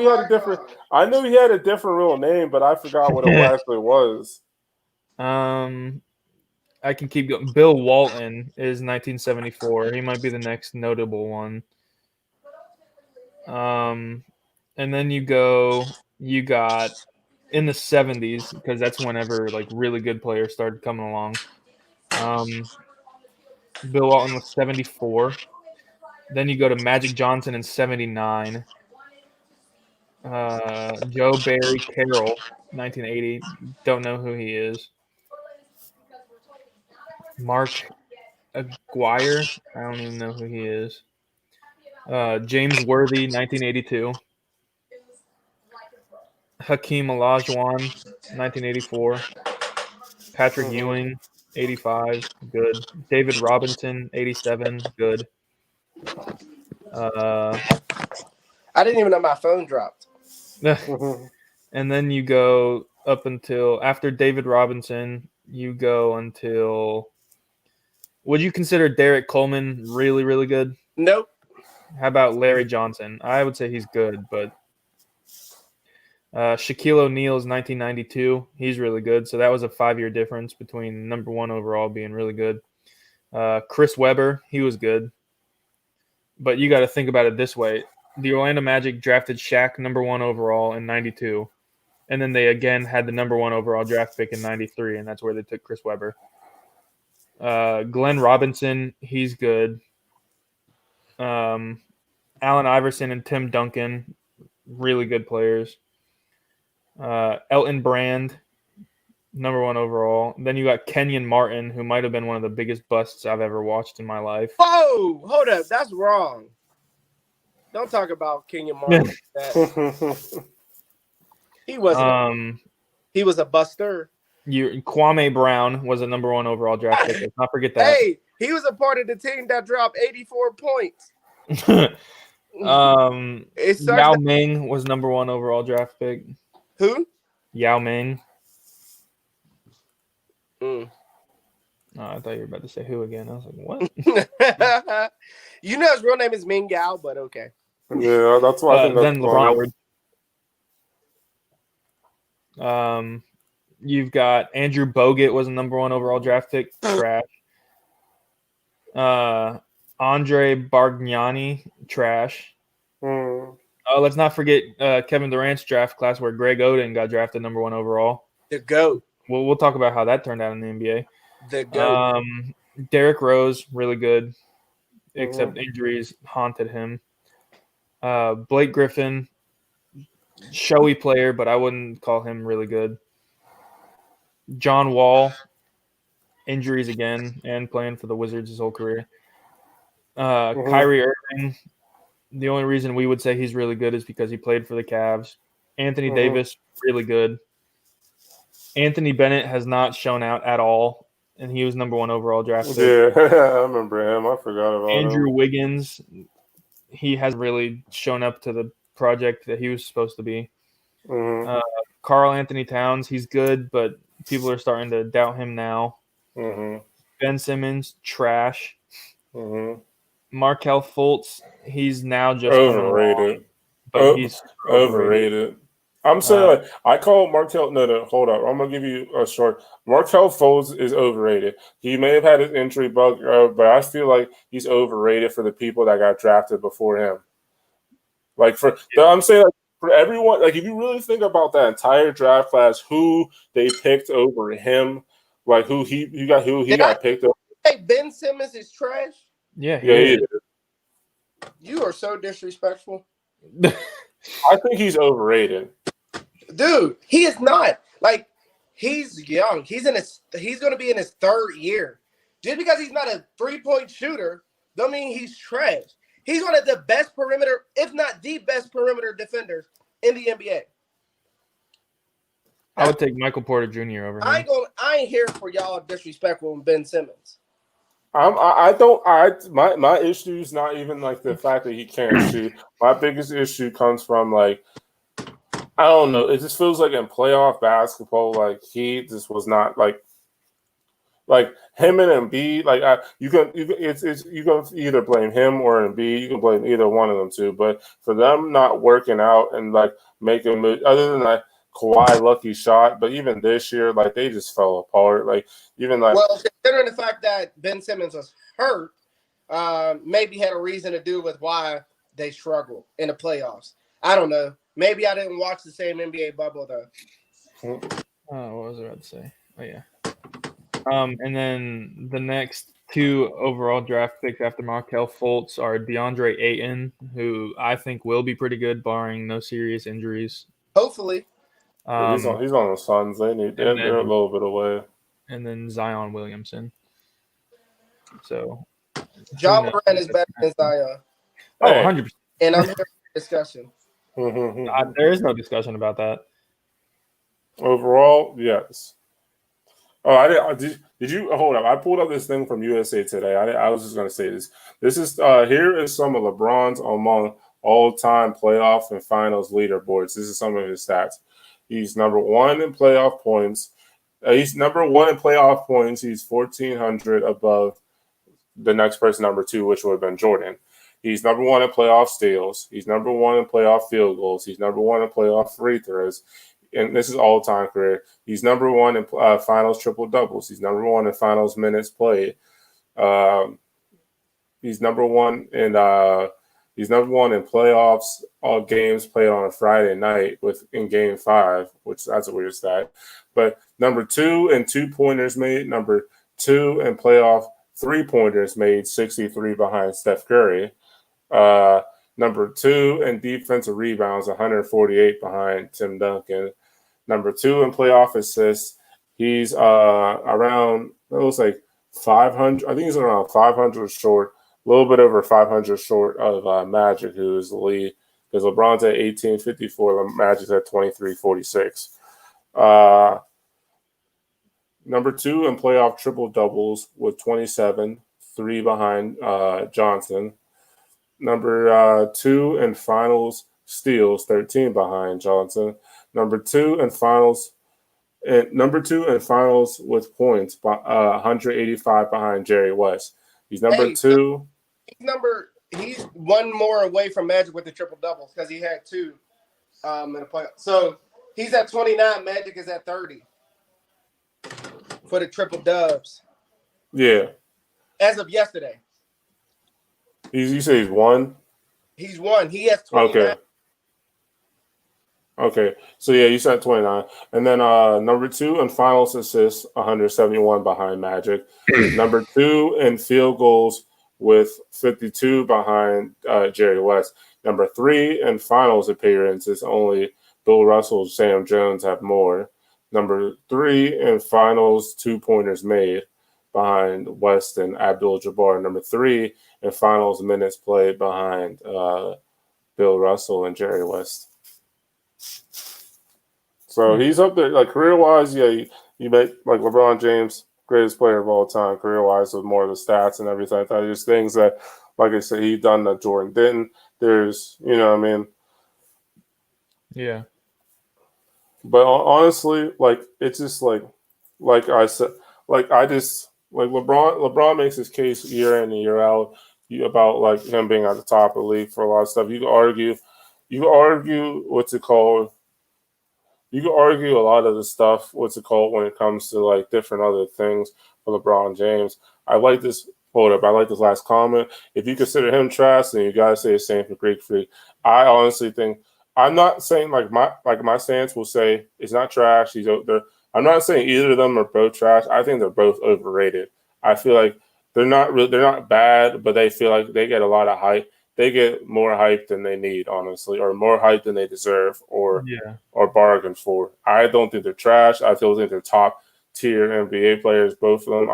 he had a different real name, but I forgot what it actually was. I can keep going. Bill Walton is 1974. He might be the next notable one. And then you got in the 70s, because that's whenever like really good players started coming along. Bill Walton was 74. Then you go to Magic Johnson in 79. Joe Barry Carroll, 1980. Don't know who he is. Mark Aguirre. I don't even know who he is. James Worthy, 1982. Hakeem Olajuwon, 1984. Patrick Ewing, 85. Good. David Robinson, 87. Good. I didn't even know my phone dropped. And then you go up until after David Robinson, you go until. Would you consider Derek Coleman really, really good? Nope. How about Larry Johnson? I would say he's good, but Shaquille O'Neal is 1992. He's really good. So that was a 5-year difference between number 1 overall being really good. Chris Webber, he was good. But you got to think about it this way. The Orlando Magic drafted Shaq number 1 overall in 92. And then they again had the number 1 overall draft pick in 93, and that's where they took Chris Webber. Glenn Robinson, he's good. Allen Iverson and Tim Duncan, really good players. Elton Brand, number 1 overall. Then you got Kenyon Martin, who might have been one of the biggest busts I've ever watched in my life. Whoa, hold up, that's wrong. Don't talk about Kenyon Martin. Like that. He wasn't. He was a buster. Kwame Brown was a number 1 overall draft pick. Let's not forget that. Hey, he was a part of the team that dropped 84 points. Yao Ming was number 1 overall draft pick. Who? Yao Ming. Mm. Oh, I thought you were about to say who again. I was like, what? You know his real name is Ming Yao, but okay. Yeah, that's why I think that's then LeBron. You've got Andrew Bogut was a number 1 overall draft pick. Trash. Andre Bargnani, trash. Let's not forget Kevin Durant's draft class where Greg Oden got drafted number 1 overall. The GOAT. We'll talk about how that turned out in the NBA. The GOAT. Derrick Rose, really good, except injuries haunted him. Blake Griffin, showy player, but I wouldn't call him really good. John Wall, injuries again, and playing for the Wizards his whole career. Kyrie Irving, the only reason we would say he's really good is because he played for the Cavs. Anthony Davis, really good. Anthony Bennett has not shown out at all, and he was number 1 overall draft pick. Yeah, I remember him. I forgot about Andrew him. Wiggins, he hasn't really shown up to the project that he was supposed to be. Karl Anthony Towns, he's good, but people are starting to doubt him now. Ben Simmons, trash. Markelle Fultz, he's now just overrated. But he's overrated. I'm saying, I call Markelle. No, hold up. I'm gonna give you a short. Markelle Fultz is overrated. He may have had his injury bug, but I feel like he's overrated for the people that got drafted before him. Like I'm saying, like, for everyone, like if you really think about that entire draft class, who they picked over him, like who he got picked over. Hey, Ben Simmons is trash. Yeah, he is. You are so disrespectful. I think he's overrated. Dude, he is not. Like, he's young. He's going to be in his 3rd year. Just because he's not a 3-point shooter, don't mean he's trash. He's one of the best perimeter, if not the best perimeter defenders in the NBA. I would take Michael Porter Jr. over him. I ain't here for y'all disrespectful Ben Simmons. My issue is not even like the fact that he can't shoot. My biggest issue comes from like, I don't know. It just feels like in playoff basketball, like he just was not like him and Embiid. Like you can either blame him or Embiid. You can blame either one of them two. But for them not working out and like making, other than that Kawhi lucky shot, but even this year, like they just fell apart. Like even like, well, considering the fact that Ben Simmons was hurt, maybe had a reason to do with why they struggled in the playoffs. I don't know. Maybe I didn't watch the same NBA bubble though. What was I about to say? Oh yeah. And then the next 2 overall draft picks after Markelle Fultz are DeAndre Ayton, who I think will be pretty good, barring no serious injuries. Hopefully. He's on the Suns. They're a little bit away. And then Zion Williamson. So Ja Morant is better than Zion. Oh, 100%. And I'm here for discussion. There is no discussion about that. Overall, yes. Oh, did you hold up? I pulled up this thing from USA Today. I was just going to say this. This is here is some of LeBron's among all-time playoff and finals leaderboards. This is some of his stats. He's number 1 in playoff points. He's number 1 in playoff points. He's 1,400 above the next person, number 2, which would have been Jordan. He's number 1 in playoff steals. He's number 1 in playoff field goals. He's number 1 in playoff free throws. And this is all-time career. He's number 1 in finals triple-doubles. He's number 1 in finals minutes played. He's number 1 in playoffs, all games played on a Friday night in Game 5, which that's a weird stat. But number 2 in 2-pointers made, number 2 in playoff 3-pointers made, 63 behind Steph Curry. Number 2 in defensive rebounds, 148 behind Tim Duncan. Number 2 in playoff assists, He's around, it looks like 500. I think he's around 500 short, a little bit over 500 short of Magic, who is the lead. Because LeBron's at 1854, Magic's at 2346. Number 2 in playoff triple doubles with 27, 3 behind Johnson. Number 2 in finals steals, 13 behind Johnson. Number 2 in finals with points, 185 behind Jerry West. He's number 2. He's one more away from Magic with the triple doubles because he had 2 in the playoff. So he's at 29. Magic is at 30 for the triple dubs. Yeah. As of yesterday. You say he's 1? He's 1. He has 29. Okay. So yeah, you said 29. And then number 2 in finals assists, 171 behind Magic. Number 2 in field goals with 52 behind Jerry West. Number 3 in finals appearances, only Bill Russell, Sam Jones have more. Number 3 in finals 2-pointers made behind West and Abdul-Jabbar. Number 3 in finals minutes played behind Bill Russell and Jerry West. So he's up there, like career-wise, yeah, you make like LeBron James, greatest player of all time, career-wise, with more of the stats and everything like that. There's things that, like I said, he done that Jordan didn't. There's, you know what I mean? Yeah. But honestly, like, it's just like I said, like LeBron makes his case year in and year out about like him being at the top of the league for a lot of stuff. You can argue what's it called. You can argue a lot of the stuff, what's it called, when it comes to like different other things for LeBron James. I like this. Hold up, I like this last comment. If you consider him trash, then you gotta say the same for Greek Freak. I honestly think I'm not saying like my stance will say it's not trash. He's out there. I'm not saying either of them are both trash. I think they're both overrated. I feel like they're not bad, but they feel like they get a lot of hype. They get more hype than they need, honestly, or more hype than they deserve, or bargain for. I don't think they're trash. I still think they're top tier NBA players, both of them.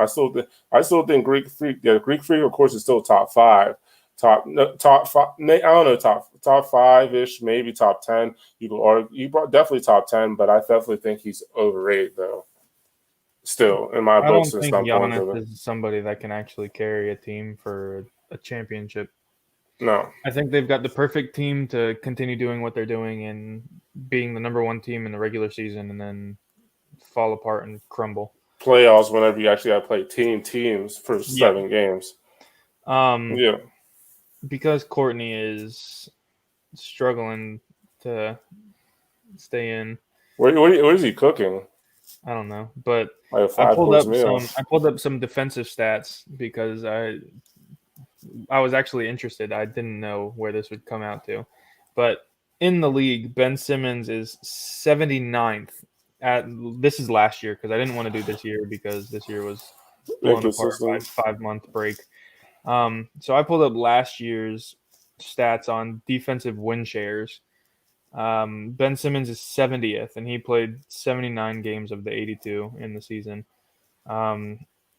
I still think Greek Freak. Yeah, Greek Freak, of course, is still top 5. Top 5. I don't know, top 5-ish, maybe top 10. You could argue, definitely top 10, but I definitely think he's overrated though. Still, in my books, I don't think Giannis is somebody that can actually carry a team for a championship. No, I think they've got the perfect team to continue doing what they're doing and being the number 1 team in the regular season, and then fall apart and crumble. Playoffs, whenever you actually got to play teams for 7 games. Yeah. Because Courtney is struggling to stay in. What is he cooking? I don't know, but like I pulled up some defensive stats because I was actually interested. I didn't know where this would come out to, but in the league, Ben Simmons is 79th. This is last year because I didn't want to do this year because this year was blown apart by 5-month break. So I pulled up last year's stats on defensive win shares. Ben Simmons is 70th, and he played 79 games of the 82 in the season.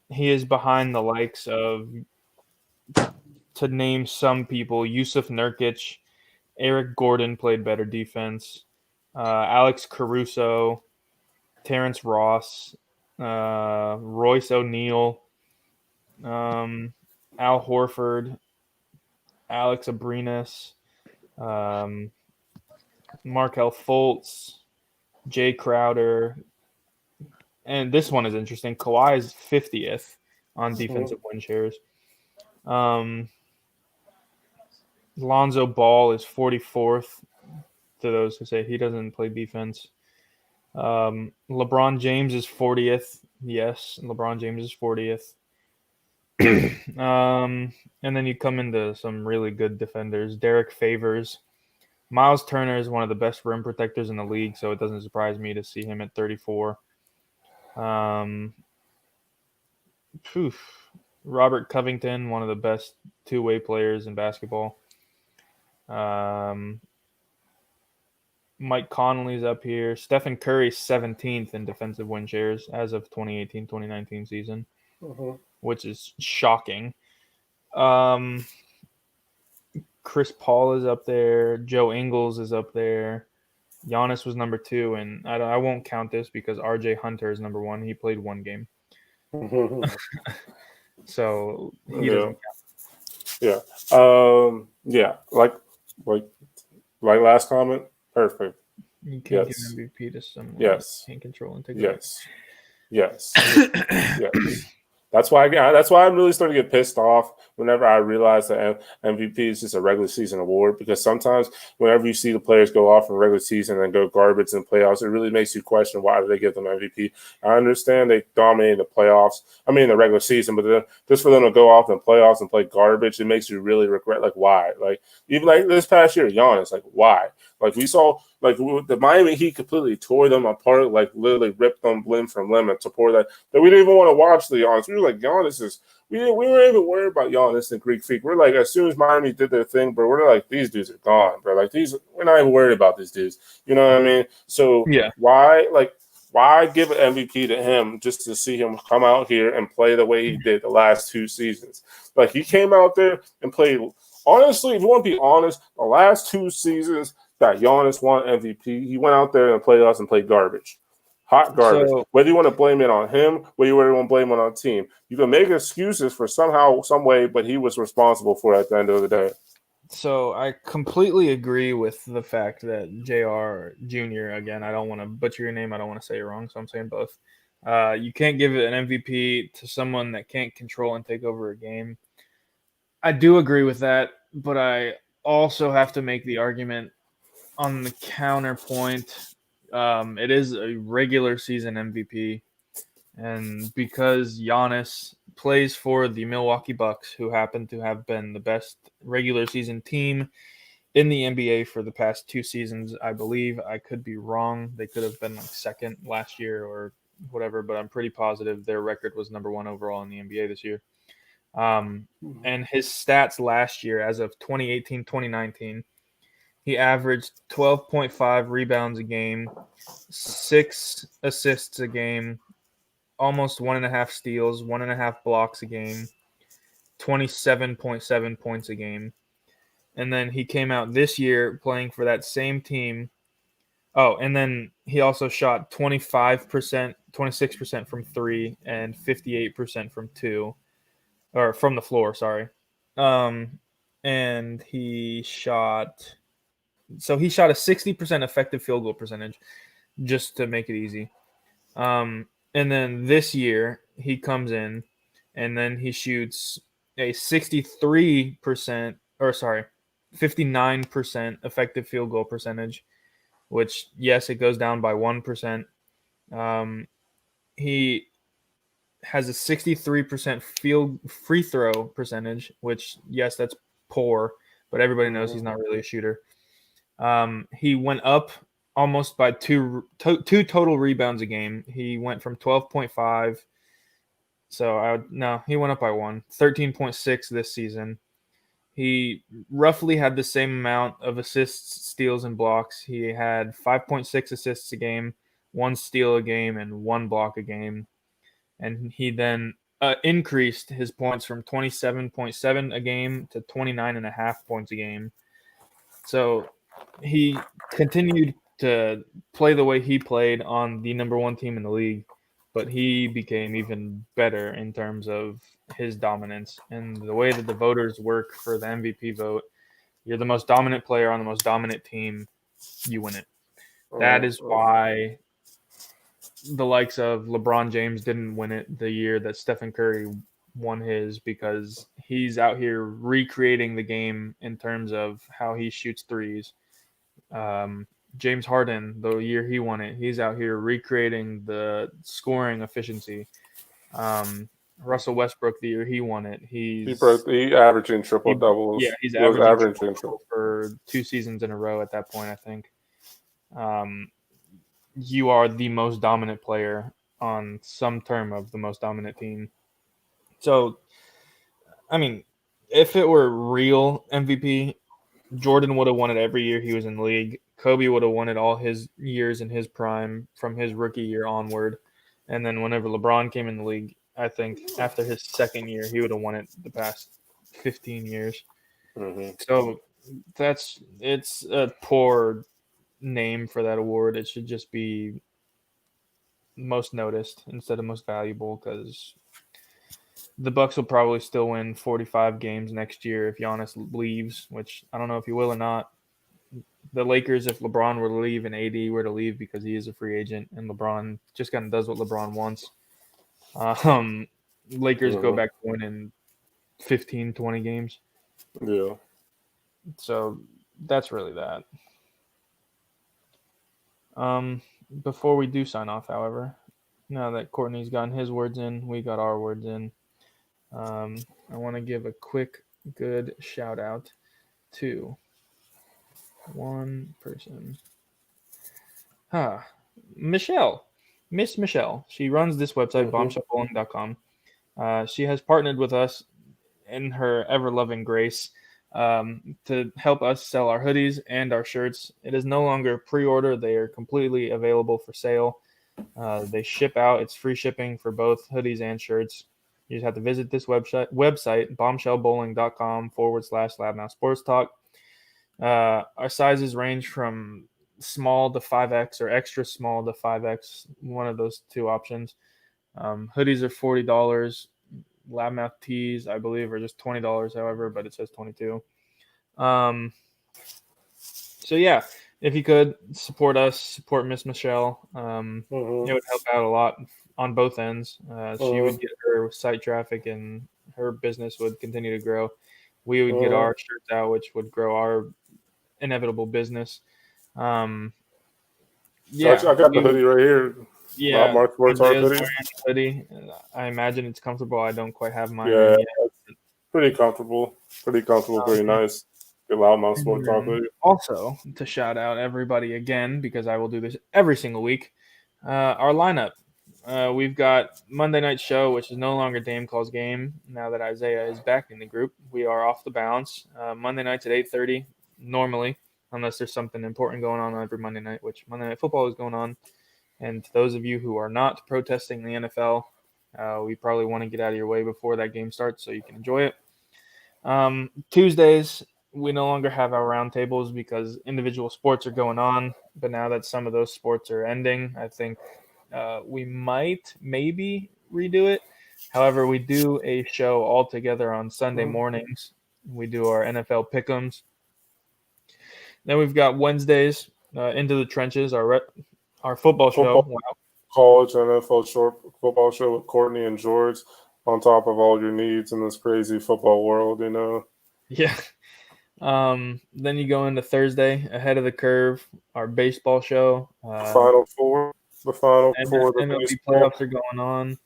He is behind the likes of, to name some people, Yusuf Nurkic, Eric Gordon played better defense, Alex Caruso, Terrence Ross, Royce O'Neal, Al Horford, Alex Abrinas, Markelle Fultz, Jay Crowder, and this one is interesting. Kawhi is 50th on defensive win shares. Lonzo Ball is 44th, to those who say he doesn't play defense. LeBron James is 40th. Yes, LeBron James is 40th. And then you come into some really good defenders. Derek Favors. Miles Turner is one of the best rim protectors in the league, so it doesn't surprise me to see him at 34. Robert Covington, one of the best two-way players in basketball. Mike Conley's up here. Stephen Curry 17th in defensive win shares as of 2018-2019 season, which is shocking. Chris Paul is up there. Joe Ingles is up there. Giannis was number 2, and I won't count this because R.J. Hunter is number 1. He played 1 game, so he doesn't count. Yeah. Yeah. Like last comment. Perfect. You can't give MVP to someone that can't control and take it. Yes. That's why I'm really starting to get pissed off whenever I realize that MVP is just a regular season award, because sometimes whenever you see the players go off in the regular season and go garbage in playoffs, it really makes you question why do they give them MVP. I understand they dominated the playoffs, the regular season, but then just for them to go off in the playoffs and play garbage, it makes you really regret, like, why? Like, even like this past year, Giannis, like, why? Like, we saw, like, the Miami Heat completely tore them apart, like, literally ripped them limb from limb and tore that we didn't even want to watch the Giannis. We were like, Giannis is – we weren't even worried about Giannis and Greek Freak. We're like, as soon as Miami did their thing, bro, we're like, these dudes are gone, bro. Like, we're not even worried about these dudes. You know what I mean? So, why give an MVP to him just to see him come out here and play the way he did the last 2 seasons? Like, he came out there and played – honestly, if you want to be honest, the last 2 seasons – that Giannis won MVP, he went out there and played us and played garbage. Hot garbage. So, whether you want to blame it on him, whether you want to blame it on the team. You can make excuses for somehow, some way, but he was responsible for it at the end of the day. So I completely agree with the fact that JR Jr., again, I don't want to butcher your name. I don't want to say it wrong, so I'm saying both. You can't give an MVP to someone that can't control and take over a game. I do agree with that, but I also have to make the argument on the counterpoint, it is a regular season MVP, and because Giannis plays for the Milwaukee Bucks, who happen to have been the best regular season team in the NBA for the past 2 seasons, I believe. I could be wrong. They could have been like second last year or whatever, but I'm pretty positive their record was number 1 overall in the NBA this year. And his stats last year, as of 2018-2019, he averaged 12.5 rebounds a game, 6 assists a game, almost 1.5 steals, 1.5 blocks a game, 27.7 points a game. And then he came out this year playing for that same team. Oh, and then he also shot 25%, 26% from 3 and 58% from 2, or from the floor, sorry. And he shot a 60% effective field goal percentage, just to make it easy. And then this year he comes in and then he shoots a 59% effective field goal percentage, which, yes, it goes down by 1%. He has a 63% free throw percentage, which, yes, that's poor, but everybody knows he's not really a shooter. He went up almost by two total rebounds a game. He went from 12.5. He went up by 1. 13.6 this season. He roughly had the same amount of assists, steals, and blocks. He had 5.6 assists a game, 1 steal a game, and 1 block a game. And he then increased his points from 27.7 a game to 29.5 points a game. So he continued to play the way he played on the number 1 team in the league, but he became even better in terms of his dominance and the way that the voters work for the MVP vote. You're the most dominant player on the most dominant team, you win it. That is why the likes of LeBron James didn't win it the year that Stephen Curry won his, because he's out here recreating the game in terms of how he shoots threes. James Harden, the year he won it, he's out here recreating the scoring efficiency. Russell Westbrook, the year he won it, he's averaging triple doubles. Yeah, he's averaging triple for 2 seasons in a row at that point, I think. You are the most dominant player on some term of the most dominant team. So, I mean, if it were real MVP, Jordan would have won it every year he was in the league. Kobe would have won it all his years in his prime from his rookie year onward. And then whenever LeBron came in the league, I think after his second year, he would have won it the past 15 years. Mm-hmm. So it's a poor name for that award. It should just be most noticed instead of most valuable, because the Bucks will probably still win 45 games next year if Giannis leaves, which I don't know if he will or not. The Lakers, if LeBron were to leave and AD were to leave because he is a free agent and LeBron just kind of does what LeBron wants, Lakers go back to winning 15, 20 games. Yeah. So that's really that. Before we do sign off, however, now that Courtney's gotten his words in, we got our words in. I want to give a quick, good shout out to one person. Michelle. Miss Michelle. She runs this website, bombshellbowling.com. She has partnered with us in her ever-loving grace to help us sell our hoodies and our shirts. It is no longer pre-order. They are completely available for sale. They ship out. It's free shipping for both hoodies and shirts. You just have to visit this website bombshellbowling.com/Loudmouth Sports Talk. Our sizes range from small to 5X or extra small to 5X, one of those two options. Hoodies are $40. Loudmouth tees, I believe, are just $20, however, but it says $22. So yeah, if you could support us, support Miss Michelle, it would help out a lot on both ends. She would get her site traffic and her business would continue to grow. We would get our shirts out, which would grow our inevitable business. Yeah, I got the hoodie right here. Yeah, Mark Sports hoodie. I imagine it's comfortable. I don't quite have mine. Yeah, pretty comfortable. Pretty nice. Good Loudmouth Sports Talk hoodie. Also, to shout out everybody again, because I will do this every single week, our lineup. We've got Monday night show, which is no longer Dame Calls Game. Now that Isaiah is back in the group, we are off the bounce. Monday nights at 8:30 normally, unless there's something important going on every Monday night, which Monday Night Football is going on. And to those of you who are not protesting the NFL, we probably want to get out of your way before that game starts so you can enjoy it. Tuesdays, we no longer have our roundtables because individual sports are going on. But now that some of those sports are ending, I think we might maybe redo it. However, we do a show all together on Sunday mornings. We do our NFL pick'ems. Then we've got Wednesdays, Into the Trenches, our football show. Wow. College NFL short football show with Courtney and George on top of all your needs in this crazy football world, you know? Yeah. Then you go into Thursday, Ahead of the Curve, our baseball show. Final Four. The Final Four. The MLB playoffs are going on.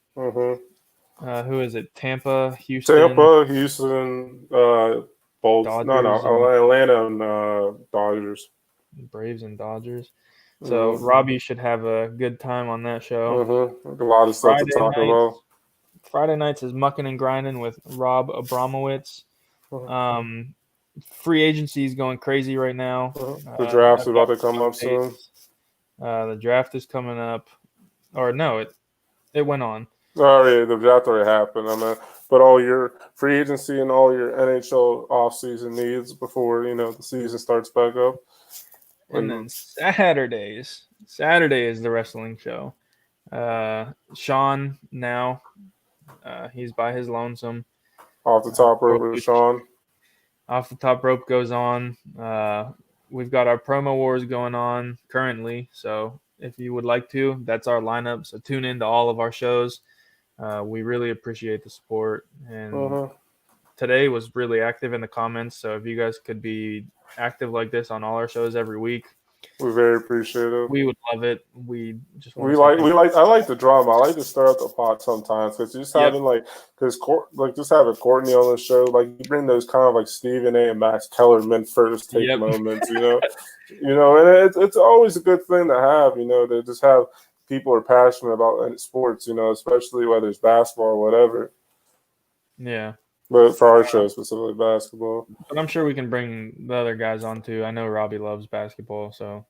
Who is it? Tampa, Houston. Atlanta and Dodgers. Braves and Dodgers. So Robbie should have a good time on that show. A lot of stuff to talk about. Friday nights is Mucking and Grinding with Rob Abramowitz. Free agency is going crazy right now. The draft's about to come up soon. The draft is coming up. Or no, it went on. Sorry, the draft already happened. But all your free agency and all your NHL offseason needs before, the season starts back up. And then Saturday is the wrestling show. Sean now, he's by his lonesome. Off the top rope with Sean. Off the top rope goes on. We've got our promo wars going on currently. So if you would like to, that's our lineup. So tune in to all of our shows. We really appreciate the support. And today was really active in the comments. So if you guys could be active like this on all our shows every week, we're very appreciative. We would love it. I like the drama. I like to stir up the pot sometimes because just having just having Courtney on the show, like you bring those kind of like Stephen A. and Max Kellerman first take moments, and it's always a good thing to have, to just have people who are passionate about sports, especially whether it's basketball or whatever. Yeah. But for our show, specifically basketball. But I'm sure we can bring the other guys on too. I know Robbie loves basketball, so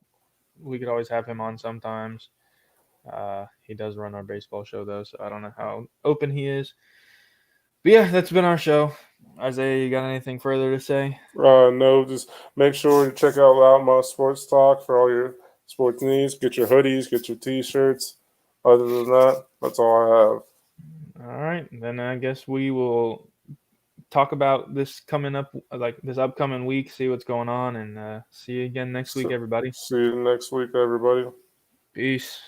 we could always have him on sometimes. He does run our baseball show though, so I don't know how open he is. But yeah, that's been our show. Isaiah, you got anything further to say? No, just make sure to check out Loudmouth Sports Talk for all your sports needs. Get your hoodies, get your t-shirts. Other than that, that's all I have. All right, then I guess we will talk about this coming up, like this upcoming week, see what's going on, and see you again next week, everybody. See you next week, everybody. Peace.